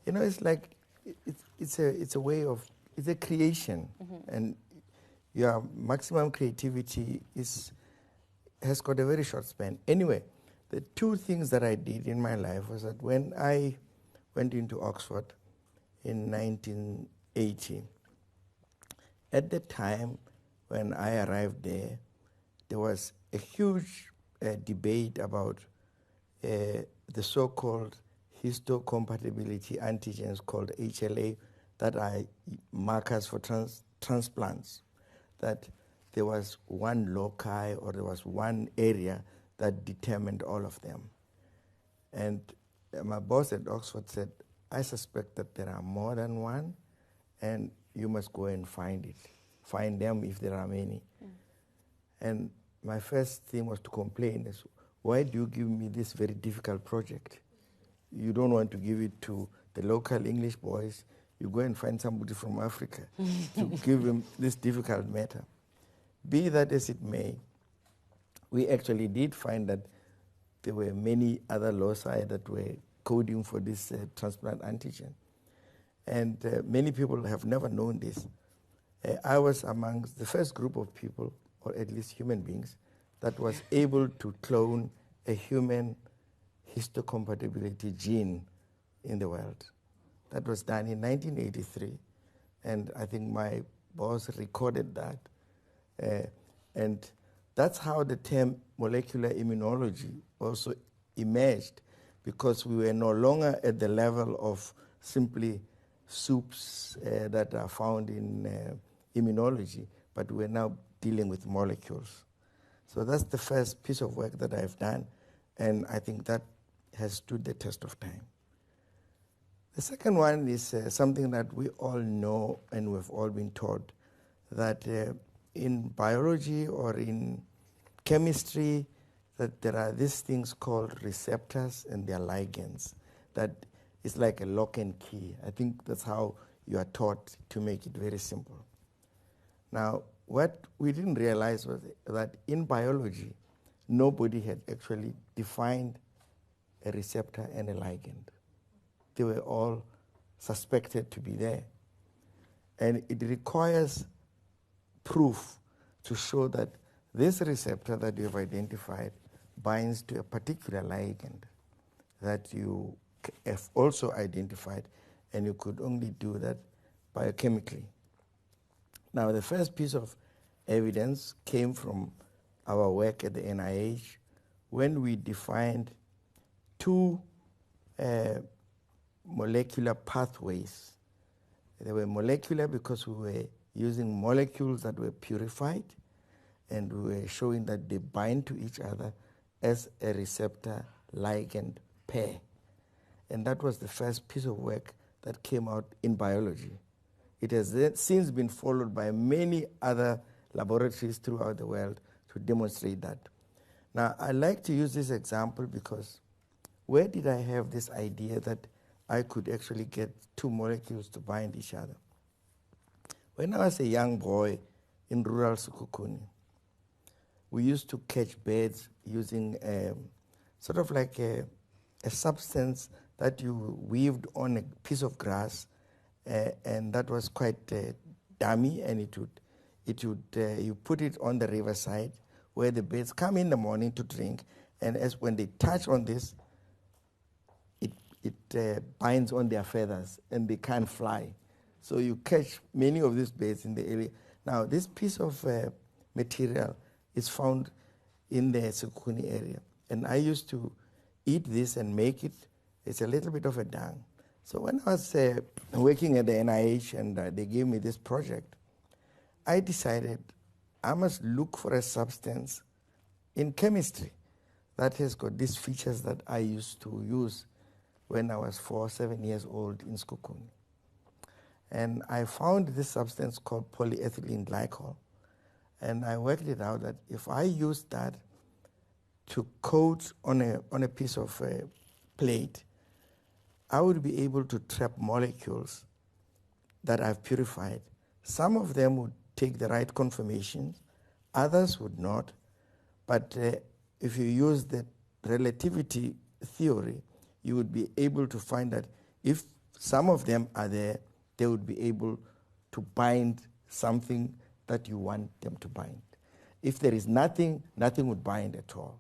it's like it's a way of, it's a creation, and your maximum creativity has got a very short span. Anyway, the two things that I did in my life was that when I went into Oxford in 1980, at the time when I arrived there was a huge debate about the so-called histocompatibility antigens called HLA that are markers for transplants, that there was one loci or there was one area that determined all of them. And my boss at Oxford said, I suspect that there are more than one, and you must go and find them if there are many. And my first thing was to complain. Is, why do you give me this very difficult project? You don't want to give it to the local English boys. You go and find somebody from Africa to give him this difficult matter. Be that as it may, we actually did find that there were many other loci that were coding for this transplant antigen. And many people have never known this. I was amongst the first group of people, or at least human beings, that was able to clone a human histocompatibility gene in the world. That was done in 1983, and I think my boss recorded that. And that's how the term molecular immunology also emerged, because we were no longer at the level of simply soups that are found in immunology, but we're now dealing with molecules. So that's the first piece of work that I've done, and I think that has stood the test of time. The second one is something that we all know and we've all been taught, that in biology or in chemistry, that there are these things called receptors and their ligands. That is like a lock and key. I think that's how you are taught, to make it very simple. Now, what we didn't realize was that in biology, nobody had actually defined a receptor and a ligand. They were all suspected to be there. And it requires proof to show that this receptor that you have identified binds to a particular ligand that you have also identified, and you could only do that biochemically. Now, the first piece of evidence came from our work at the NIH when we defined two molecular pathways. They were molecular because we were using molecules that were purified, and we were showing that they bind to each other as a receptor-ligand pair. And that was the first piece of work that came out in biology. It has since been followed by many other laboratories throughout the world to demonstrate that. Now, I like to use this example because where did I have this idea that I could actually get two molecules to bind each other? When I was a young boy in rural Sekhukhune, we used to catch birds using sort of like a substance that you weaved on a piece of grass, and that was quite dummy, and you put it on the riverside where the birds come in the morning to drink, and when they touch on this, it binds on their feathers and they can't fly. So you catch many of these birds in the area. Now, this piece of material is found in the Sekhukhune area, and I used to eat this and make it. It's a little bit of a dung. So when I was working at the NIH and they gave me this project, I decided I must look for a substance in chemistry that has got these features that I used to use when I was 7 years old in Sekhukhune. And I found this substance called polyethylene glycol. And I worked it out that if I use that to coat on a piece of plate, I would be able to trap molecules that I've purified. Some of them would take the right conformations, others would not. But if you use the relativity theory, you would be able to find that if some of them are there, they would be able to bind something that you want them to bind. If there is nothing, nothing would bind at all.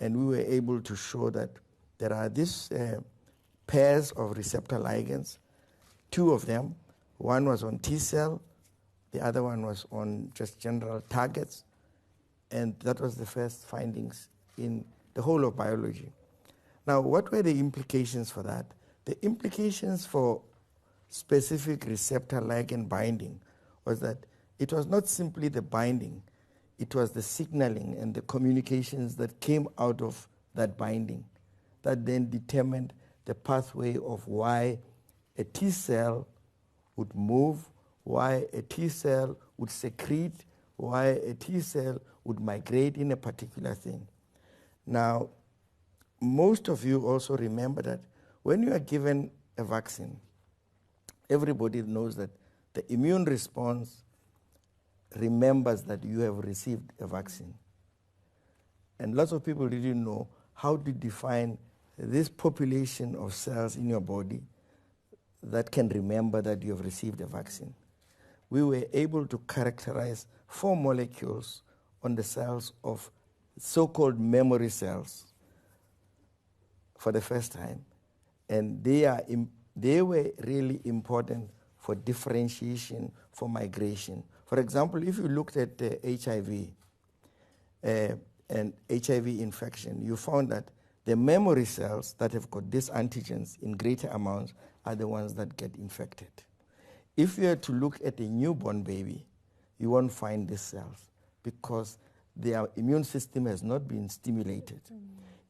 And we were able to show that there are these pairs of receptor ligands, two of them. One was on T cell, the other one was on just general targets, and that was the first findings in the whole of biology. Now, what were the implications for that? The implications for specific receptor ligand binding was that it was not simply the binding, it was the signaling and the communications that came out of that binding that then determined the pathway of why a T cell would move, why a T cell would secrete, why a T cell would would migrate in a particular thing. Now, most of you also remember that when you are given a vaccine, everybody knows that the immune response remembers that you have received a vaccine. And lots of people didn't know how to define this population of cells in your body that can remember that you have received a vaccine. We were able to characterize 4 molecules on the cells of so-called memory cells for the first time. And they were really important for differentiation, for migration. For example, if you looked at HIV and HIV infection, you found that the memory cells that have got these antigens in greater amounts are the ones that get infected. If you are to look at a newborn baby, you won't find these cells because their immune system has not been stimulated.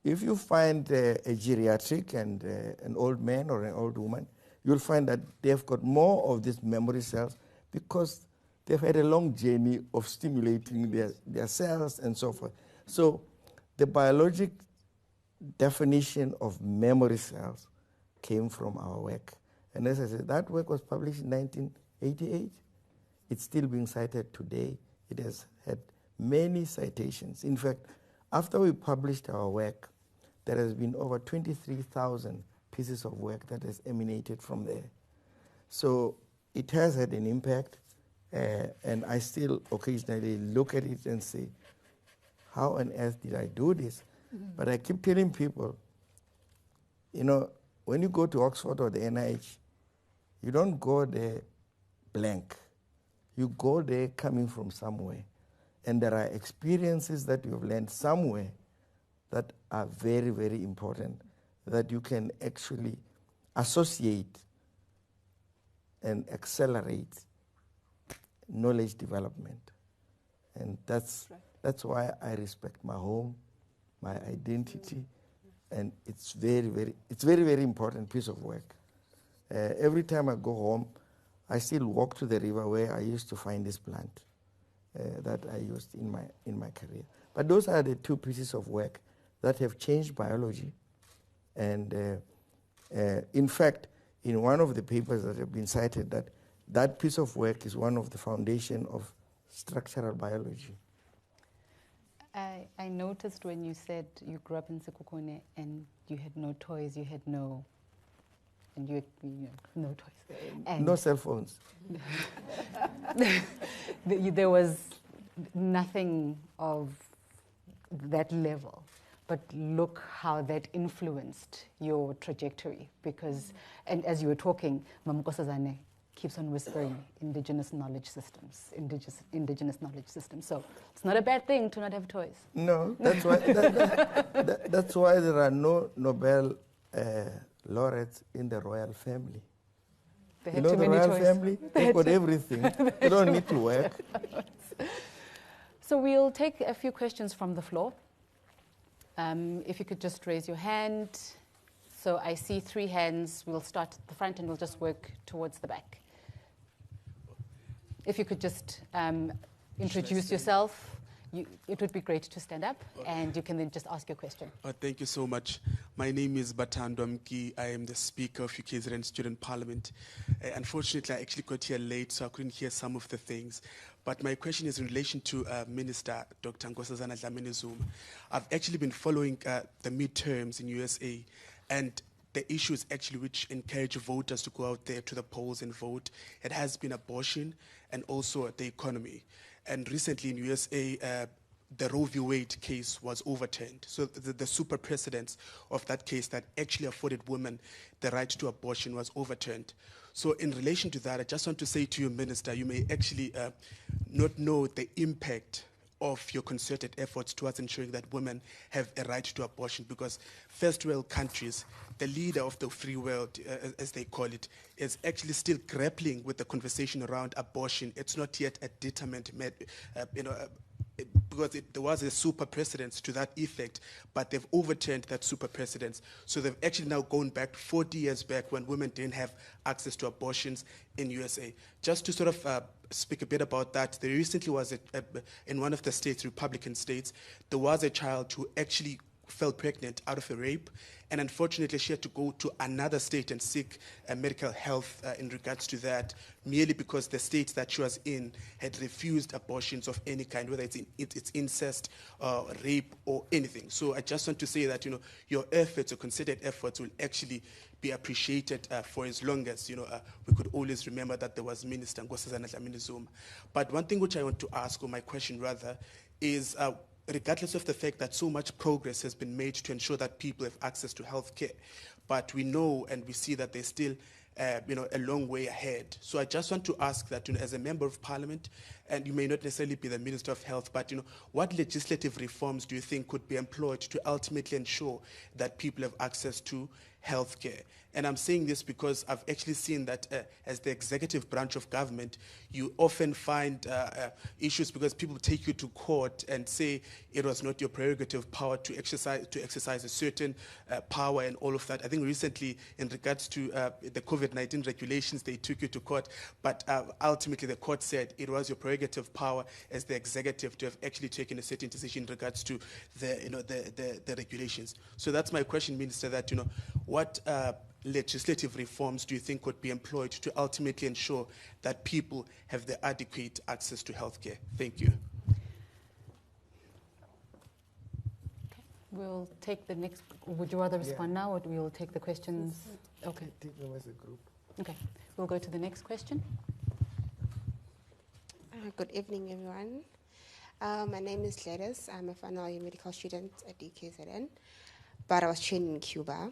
If you find a geriatric and an old man or an old woman, you'll find that they've got more of these memory cells because they've had a long journey of stimulating their cells and so forth. So the biologic definition of memory cells came from our work. And as I said, that work was published in 1988. It's still being cited today. It has had many citations. In fact, after we published our work, there has been over 23,000 pieces of work that has emanated from there. So it has had an impact, and I still occasionally look at it and say, how on earth did I do this? But I keep telling people, you know, when you go to Oxford or the NIH, you don't go there blank. You go there coming from somewhere. And there are experiences that you've learned somewhere that are very, very important, that you can actually associate and accelerate knowledge development. And that's why I respect my home, my identity, and it's very, very important piece of work. Every time I go home, I still walk to the river where I used to find this plant that I used in my career. But those are the 2 pieces of work that have changed biology. And in fact, in one of the papers that have been cited, that piece of work is one of the foundation of structural biology. I noticed when you said you grew up in Sekhukhune and you had no toys, you had no toys. And no cell phones. There was nothing of that level. But look how that influenced your trajectory. Because, and as you were talking, Mama Nkosazana keeps on whispering indigenous knowledge systems, indigenous knowledge systems. So it's not a bad thing to not have toys. No, that's why that's why there are no Nobel laureates in the royal family. They you know the royal family? They've got everything. They don't need to work. So we'll take a few questions from the floor. If you could just raise your hand. So I see 3 hands. We'll start at the front and we'll just work towards the back. If you could just introduce yourself. It would be great to stand up, and you can then just ask your question. Thank you so much. My name is Batando Mki. I am the Speaker of UKZN Student Parliament. Unfortunately, I actually got here late, so I couldn't hear some of the things. But my question is in relation to Minister Dr. Nkosazana Dlamini-Zuma. I've actually been following the midterms in USA, and the issues actually which encourage voters to go out there to the polls and vote, it has been abortion and also the economy. And recently in USA, the Roe v. Wade case was overturned. So the super precedence of that case that actually afforded women the right to abortion was overturned. So in relation to that, I just want to say to you, Minister, you may actually not know the impact of your concerted efforts towards ensuring that women have a right to abortion, because first world countries, the leader of the free world, as they call it, is actually still grappling with the conversation around abortion. It's not yet a determined because there was a super precedence to that effect, but they've overturned that super precedence. So they've actually now gone back 40 years back when women didn't have access to abortions in USA. Just to sort of speak a bit about that, there recently was in one of the states, Republican states, there was a child who actually fell pregnant out of a rape, and unfortunately she had to go to another state and seek medical health in regards to that, merely because the state that she was in had refused abortions of any kind, whether it's incest, rape, or anything. So I just want to say that, your efforts, or considered efforts, will actually be appreciated for as long as, we could always remember that there was Minister Nkosazana Dlamini-Zuma. But one thing which I want to ask, or my question rather, is regardless of the fact that so much progress has been made to ensure that people have access to health care, but we know and we see that there's still a long way ahead. So I just want to ask that, as a member of parliament, and you may not necessarily be the Minister of Health, but what legislative reforms do you think could be employed to ultimately ensure that people have access to health care? And I'm saying this because I've actually seen that as the executive branch of government, you often find issues because people take you to court and say it was not your prerogative power to exercise a certain power and all of that. I think recently, in regards to the COVID-19 regulations, they took you to court, but ultimately the court said it was your prerogative power as the executive to have actually taken a certain decision in regards to the regulations. So that's my question, Minister, that what legislative reforms do you think could be employed to ultimately ensure that people have the adequate access to healthcare? Thank you. Okay. We'll take the next. Would you rather respond now, or we'll take the questions? Okay. Take them as a group. Okay. We'll go to the next question. Good evening, everyone. My name is Gladys. I'm a final year medical student at DKZN, but I was trained in Cuba.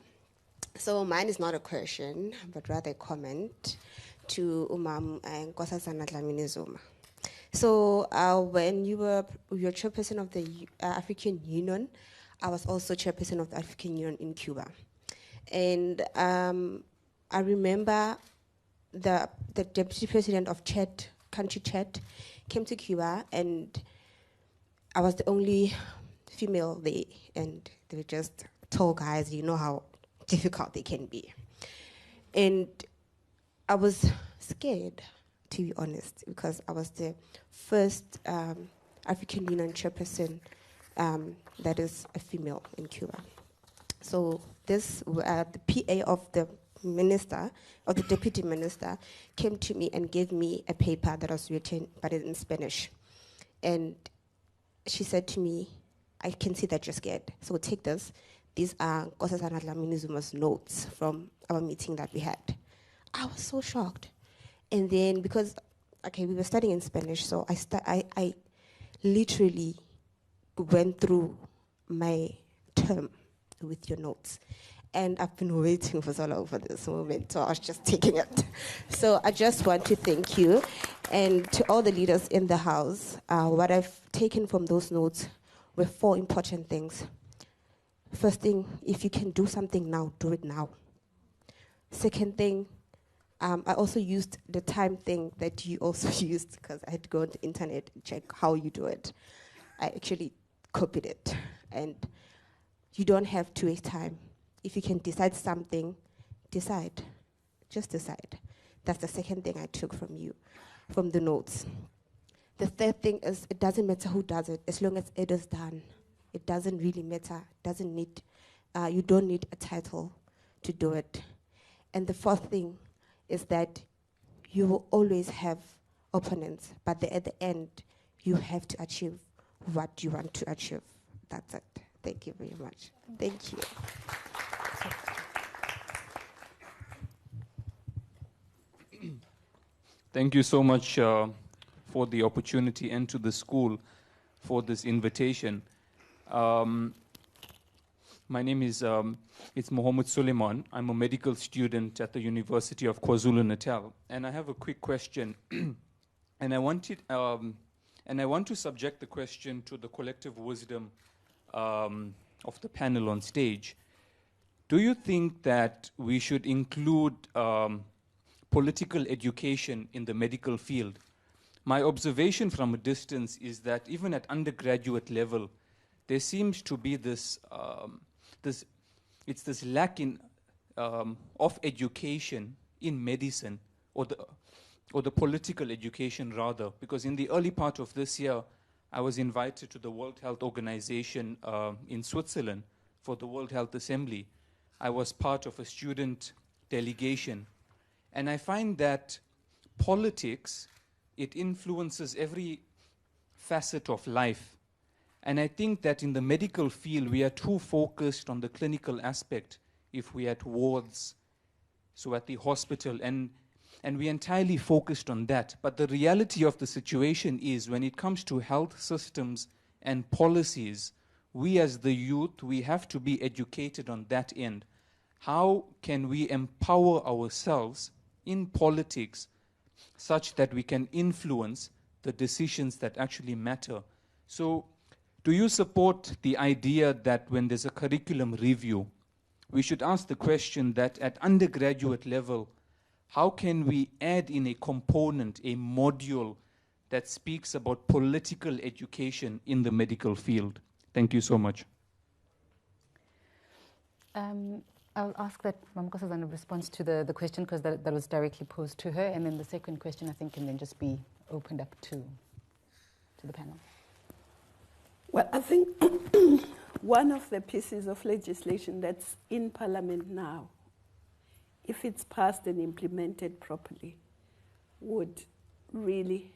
So mine is not a question, but rather a comment to Nkosazana Dlamini-Zuma. So when you were chairperson of the African Union, I was also chairperson of the African Union in Cuba. And I remember the deputy president of country Chad, came to Cuba, and I was the only female there, and they were just tall guys, you know how difficult they can be. And I was scared, to be honest, because I was the first African Union chairperson that is a female in Cuba. So this, the PA of the minister, or the deputy minister, came to me and gave me a paper that was written, but in Spanish. And she said to me, I can see that you're scared, so take this. These are Nkosazana Dlamini-Zuma's notes from our meeting that we had. I was so shocked. And then, because, we were studying in Spanish, so I literally went through my term with your notes. And I've been waiting for so long for this moment, so I was just taking it. So I just want to thank you, and to all the leaders in the House. What I've taken from those notes were 4 important things. First thing, if you can do something now, do it now. Second thing, I also used the time thing that you also used, because I had to go on the internet and check how you do it. I actually copied it. And you don't have to waste time. If you can decide something, decide. Just decide. That's the second thing I took from you, from the notes. The third thing is, it doesn't matter who does it, as long as it is done. It doesn't really matter. Doesn't need. You don't need a title to do it. And the fourth thing is that you will always have opponents, but at the end, you have to achieve what you want to achieve. That's it. Thank you very much. Thank you. Thank you so much for the opportunity, and to the school for this invitation. My name is it's Mohammed Suleiman. I'm a medical student at the University of KwaZulu-Natal, and I have a quick question, and I want to subject the question to the collective wisdom of the panel on stage. Do you think that we should include political education in the medical field? my observation from a distance is that even at undergraduate level, there seems to be this lack of education in medicine, or the political education rather, because in the early part of this year, I was invited to the World Health Organization in Switzerland for the World Health Assembly. I was part of a student delegation, and I find that politics, it influences every facet of life. And I think that in the medical field, we are too focused on the clinical aspect if we are at wards, so at the hospital, and we're entirely focused on that. But the reality of the situation is, when it comes to health systems and policies, we as the youth, we have to be educated on that end. How can we empower ourselves in politics such that we can influence the decisions that actually matter? So, do you support the idea that when there's a curriculum review, we should ask the question that at undergraduate level, how can we add in a component, a module that speaks about political education in the medical field? Thank you so much. I'll ask that Mamkosazana responds to the question, because that was directly posed to her, and then the second question I think can then just be opened up to the panel. Well, I think one of the pieces of legislation that's in Parliament now, if it's passed and implemented properly, would really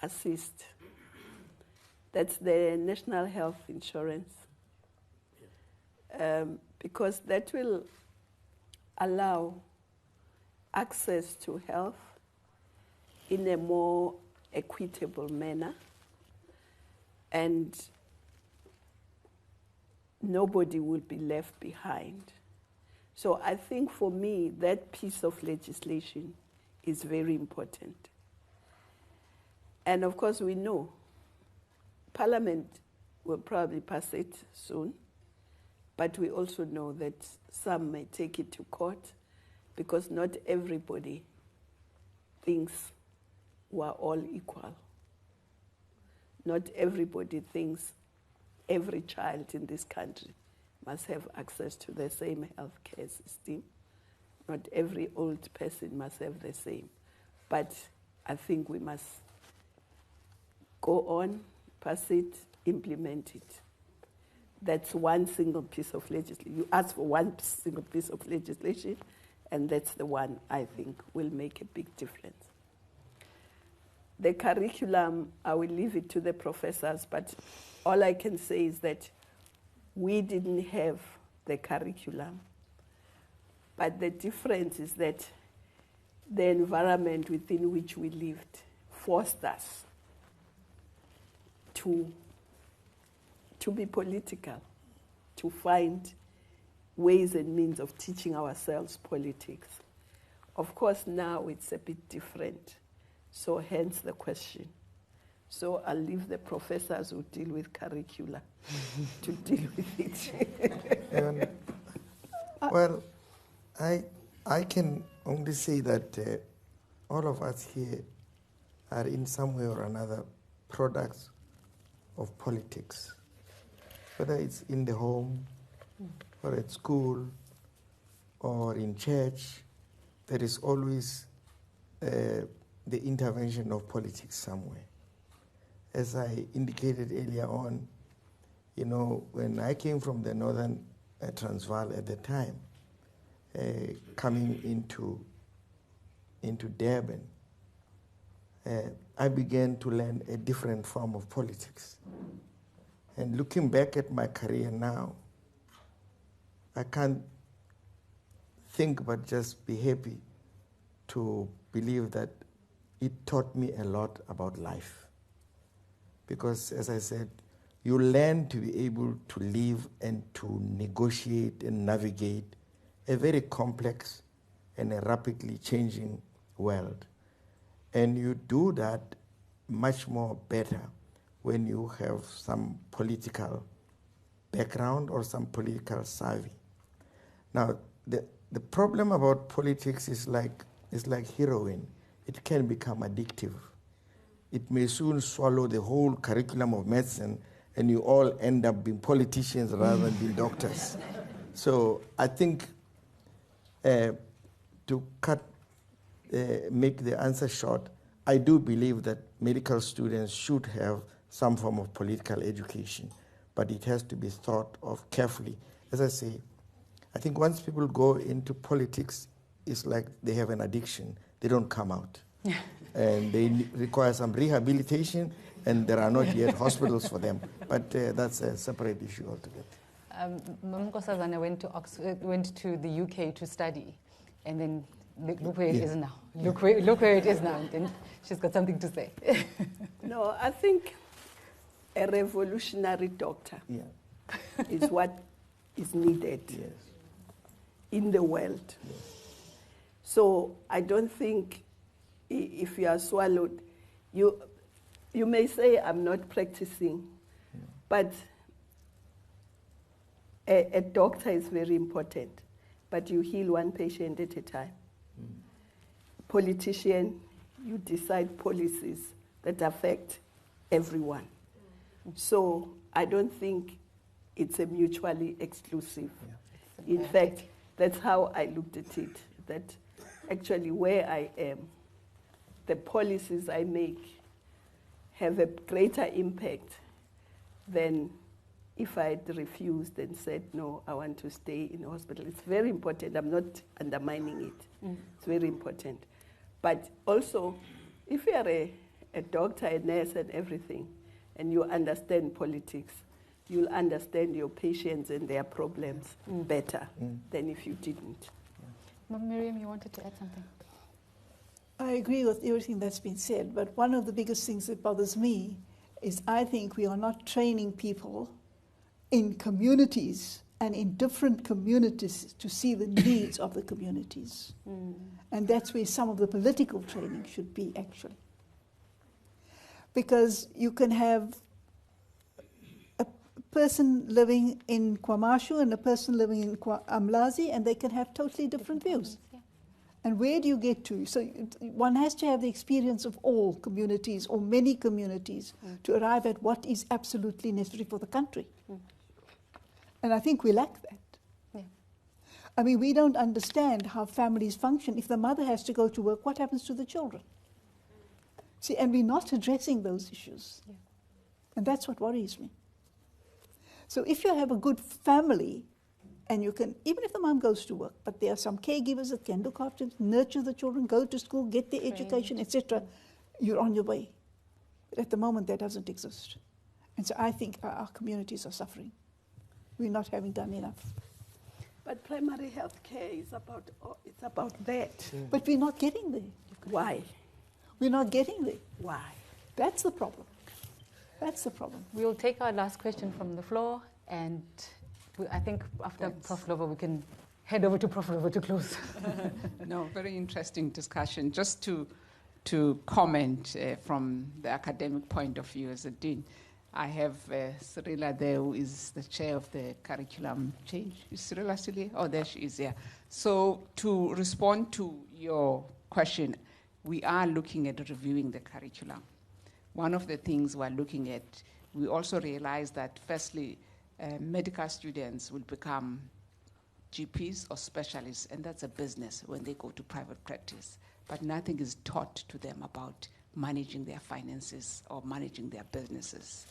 assist. That's the National Health Insurance, because that will allow access to health in a more equitable manner, and nobody will be left behind. So I think for me, that piece of legislation is very important. And of course, we know Parliament will probably pass it soon, but we also know that some may take it to court, because not everybody thinks we're all equal. Not everybody thinks every child in this country must have access to the same healthcare system. Not every old person must have the same. But I think we must go on, pass it, implement it. That's one single piece of legislation. You ask for one single piece of legislation, and that's the one I think will make a big difference. The curriculum, I will leave it to the professors, but all I can say is that we didn't have the curriculum, but the difference is that the environment within which we lived forced us to be political, to find ways and means of teaching ourselves politics. Of course, now it's a bit different, so hence the question. So I'll leave the professors who deal with curricula to deal with it. Well, I can only say that all of us here are in some way or another products of politics, whether it's in the home or at school or in church. There is always the intervention of politics somewhere. As I indicated earlier on, when I came from the northern Transvaal at the time, coming into Durban, I began to learn a different form of politics. And looking back at my career now, I can't think but just be happy to believe that it taught me a lot about life. Because, as I said, you learn to be able to live and to negotiate and navigate a very complex and a rapidly changing world. And you do that much more better when you have some political background or some political savvy. Now, the problem about politics is like heroin. It can become addictive. it may soon swallow the whole curriculum of medicine, and you all end up being politicians rather than being doctors. So I think to make the answer short, I do believe that medical students should have some form of political education, but it has to be thought of carefully. As I say, I think once people go into politics, it's like they have an addiction. They don't come out. And they require some rehabilitation, and there are not yet hospitals for them. But that's a separate issue altogether. Mam Nkosazana went to the UK to study, and then look where it is now. Look where it is now. And she's got something to say. No, I think a revolutionary doctor is what is needed in the world. So I don't think if you are swallowed, you may say I'm not practicing, but a doctor is very important, but you heal one patient at a time. Politician, you decide policies that affect everyone. So I don't think it's a mutually exclusive. In fact, that's how I looked at it, that actually where I am, the policies I make have a greater impact than if I had refused and said, no, I want to stay in the hospital. It's very important. I'm not undermining it. It's very important. But also, if you are a doctor, a nurse, and everything, and you understand politics, you'll understand your patients and their problems better than if you didn't. Miriam, you wanted to add something? I agree with everything that's been said, but one of the biggest things that bothers me is I think we are not training people in communities and in different communities to see the needs of the communities. And that's where some of the political training should be, actually. Because you can have a person living in KwaMashu and a person living in Umlazi, and they can have totally different views. And where do you get to? So one has to have the experience of all communities or many communities to arrive at what is absolutely necessary for the country. And I think we lack that. I mean, we don't understand how families function. If the mother has to go to work, what happens to the children? See, and we're not addressing those issues. And that's what worries me. So if you have a good family, and you can, even if the mom goes to work, but there are some caregivers that can look after, nurture the children, go to school, get their education, etc., you're on your way. But at the moment, that doesn't exist. And so I think our communities are suffering. We're not having done enough. But primary health care is about that. But we're not getting there. Why? We're not getting there. Why? That's the problem. That's the problem. We'll take our last question from the floor, and I think after Prof. Lover, we can head over to Prof. Lover to close. No, very interesting discussion. Just to comment from the academic point of view as a dean, I have Cyrilla there, who is the chair of the curriculum change. Is Cyrilla still here? Oh, there she is, yeah. So to respond to your question, we are looking at reviewing the curriculum. One of the things we're looking at, we also realize that firstly, medical students will become GPs or specialists, and that's a business when they go to private practice. But nothing is taught to them about managing their finances or managing their businesses.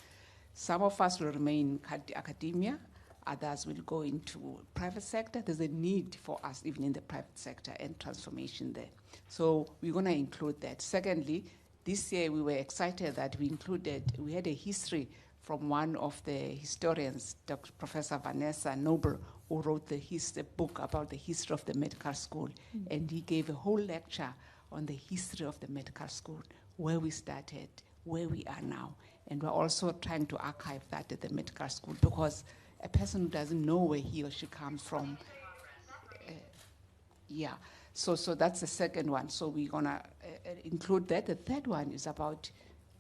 Some of us will remain in academia, others will go into private sector. There's a need for us even in the private sector and transformation there. So we're going to include that. Secondly, this year we were excited that we had a history from one of the historians, Dr. Professor Vanessa Noble, who wrote the book about the history of the medical school. And he gave a whole lecture on the history of the medical school, where we started, where we are now. And we're also trying to archive that at the medical school, because a person who doesn't know where he or she comes from, So that's the second one. So we're going to include that. The third one is about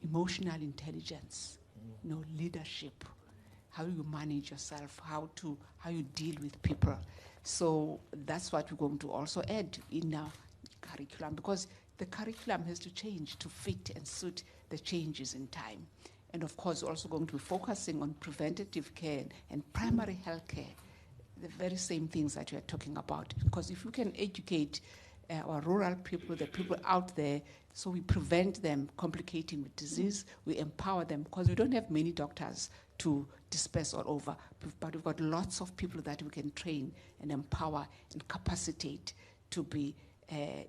emotional intelligence, leadership, how you manage yourself, how you deal with people. So that's what we're going to also add in our curriculum, because the curriculum has to change to fit and suit the changes in time. And of course, we're also going to be focusing on preventative care and primary health care, the very same things that you are talking about. Because if you can educate our rural people, the people out there, so we prevent them complicating with disease, we empower them, because we don't have many doctors to disperse all over, but we've got lots of people that we can train and empower and capacitate to be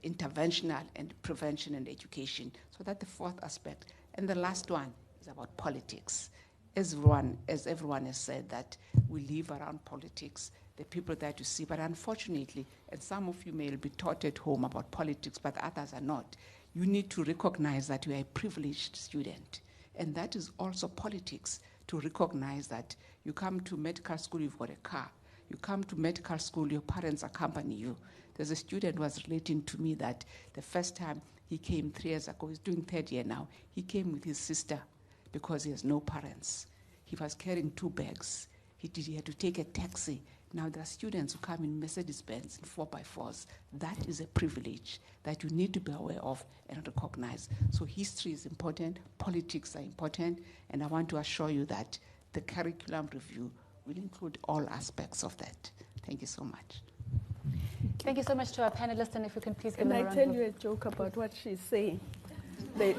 interventional and prevention and education. So that's the fourth aspect. And the last one is about politics. As everyone has said, that we live around politics, the people that you see, but unfortunately, and some of you may be taught at home about politics, but others are not, you need to recognize that you are a privileged student. And that is also politics, to recognize that you come to medical school, you've got a car. You come to medical school, your parents accompany you. There's a student who was relating to me that the first time he came 3 years ago, he's doing third year now, he came with his sister because he has no parents. He was carrying 2 bags. He had to take a taxi. Now there are students who come in Mercedes-Benz in 4x4s. That is a privilege that you need to be aware of and recognize. So history is important, politics are important, and I want to assure you that the curriculum review will include all aspects of that. Thank you so much. Thank you so much to our panelists, and if you can please give Can them a I round tell of you a joke about what she's saying? There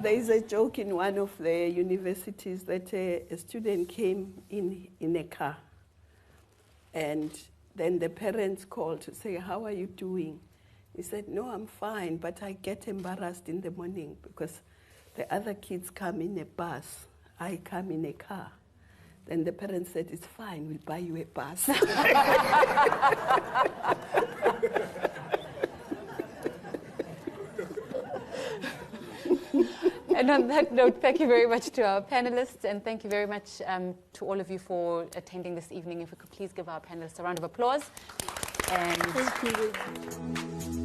is a joke in one of the universities that a student came in a car, and then the parents called to say, "How are you doing?" He said, "No, I'm fine, but I get embarrassed in the morning because the other kids come in a bus, I come in a car." Then the parents said, "It's fine, we'll buy you a bus." And on that note, thank you very much to our panelists, and thank you very much to all of you for attending this evening. If we could please give our panelists a round of applause. And thank you.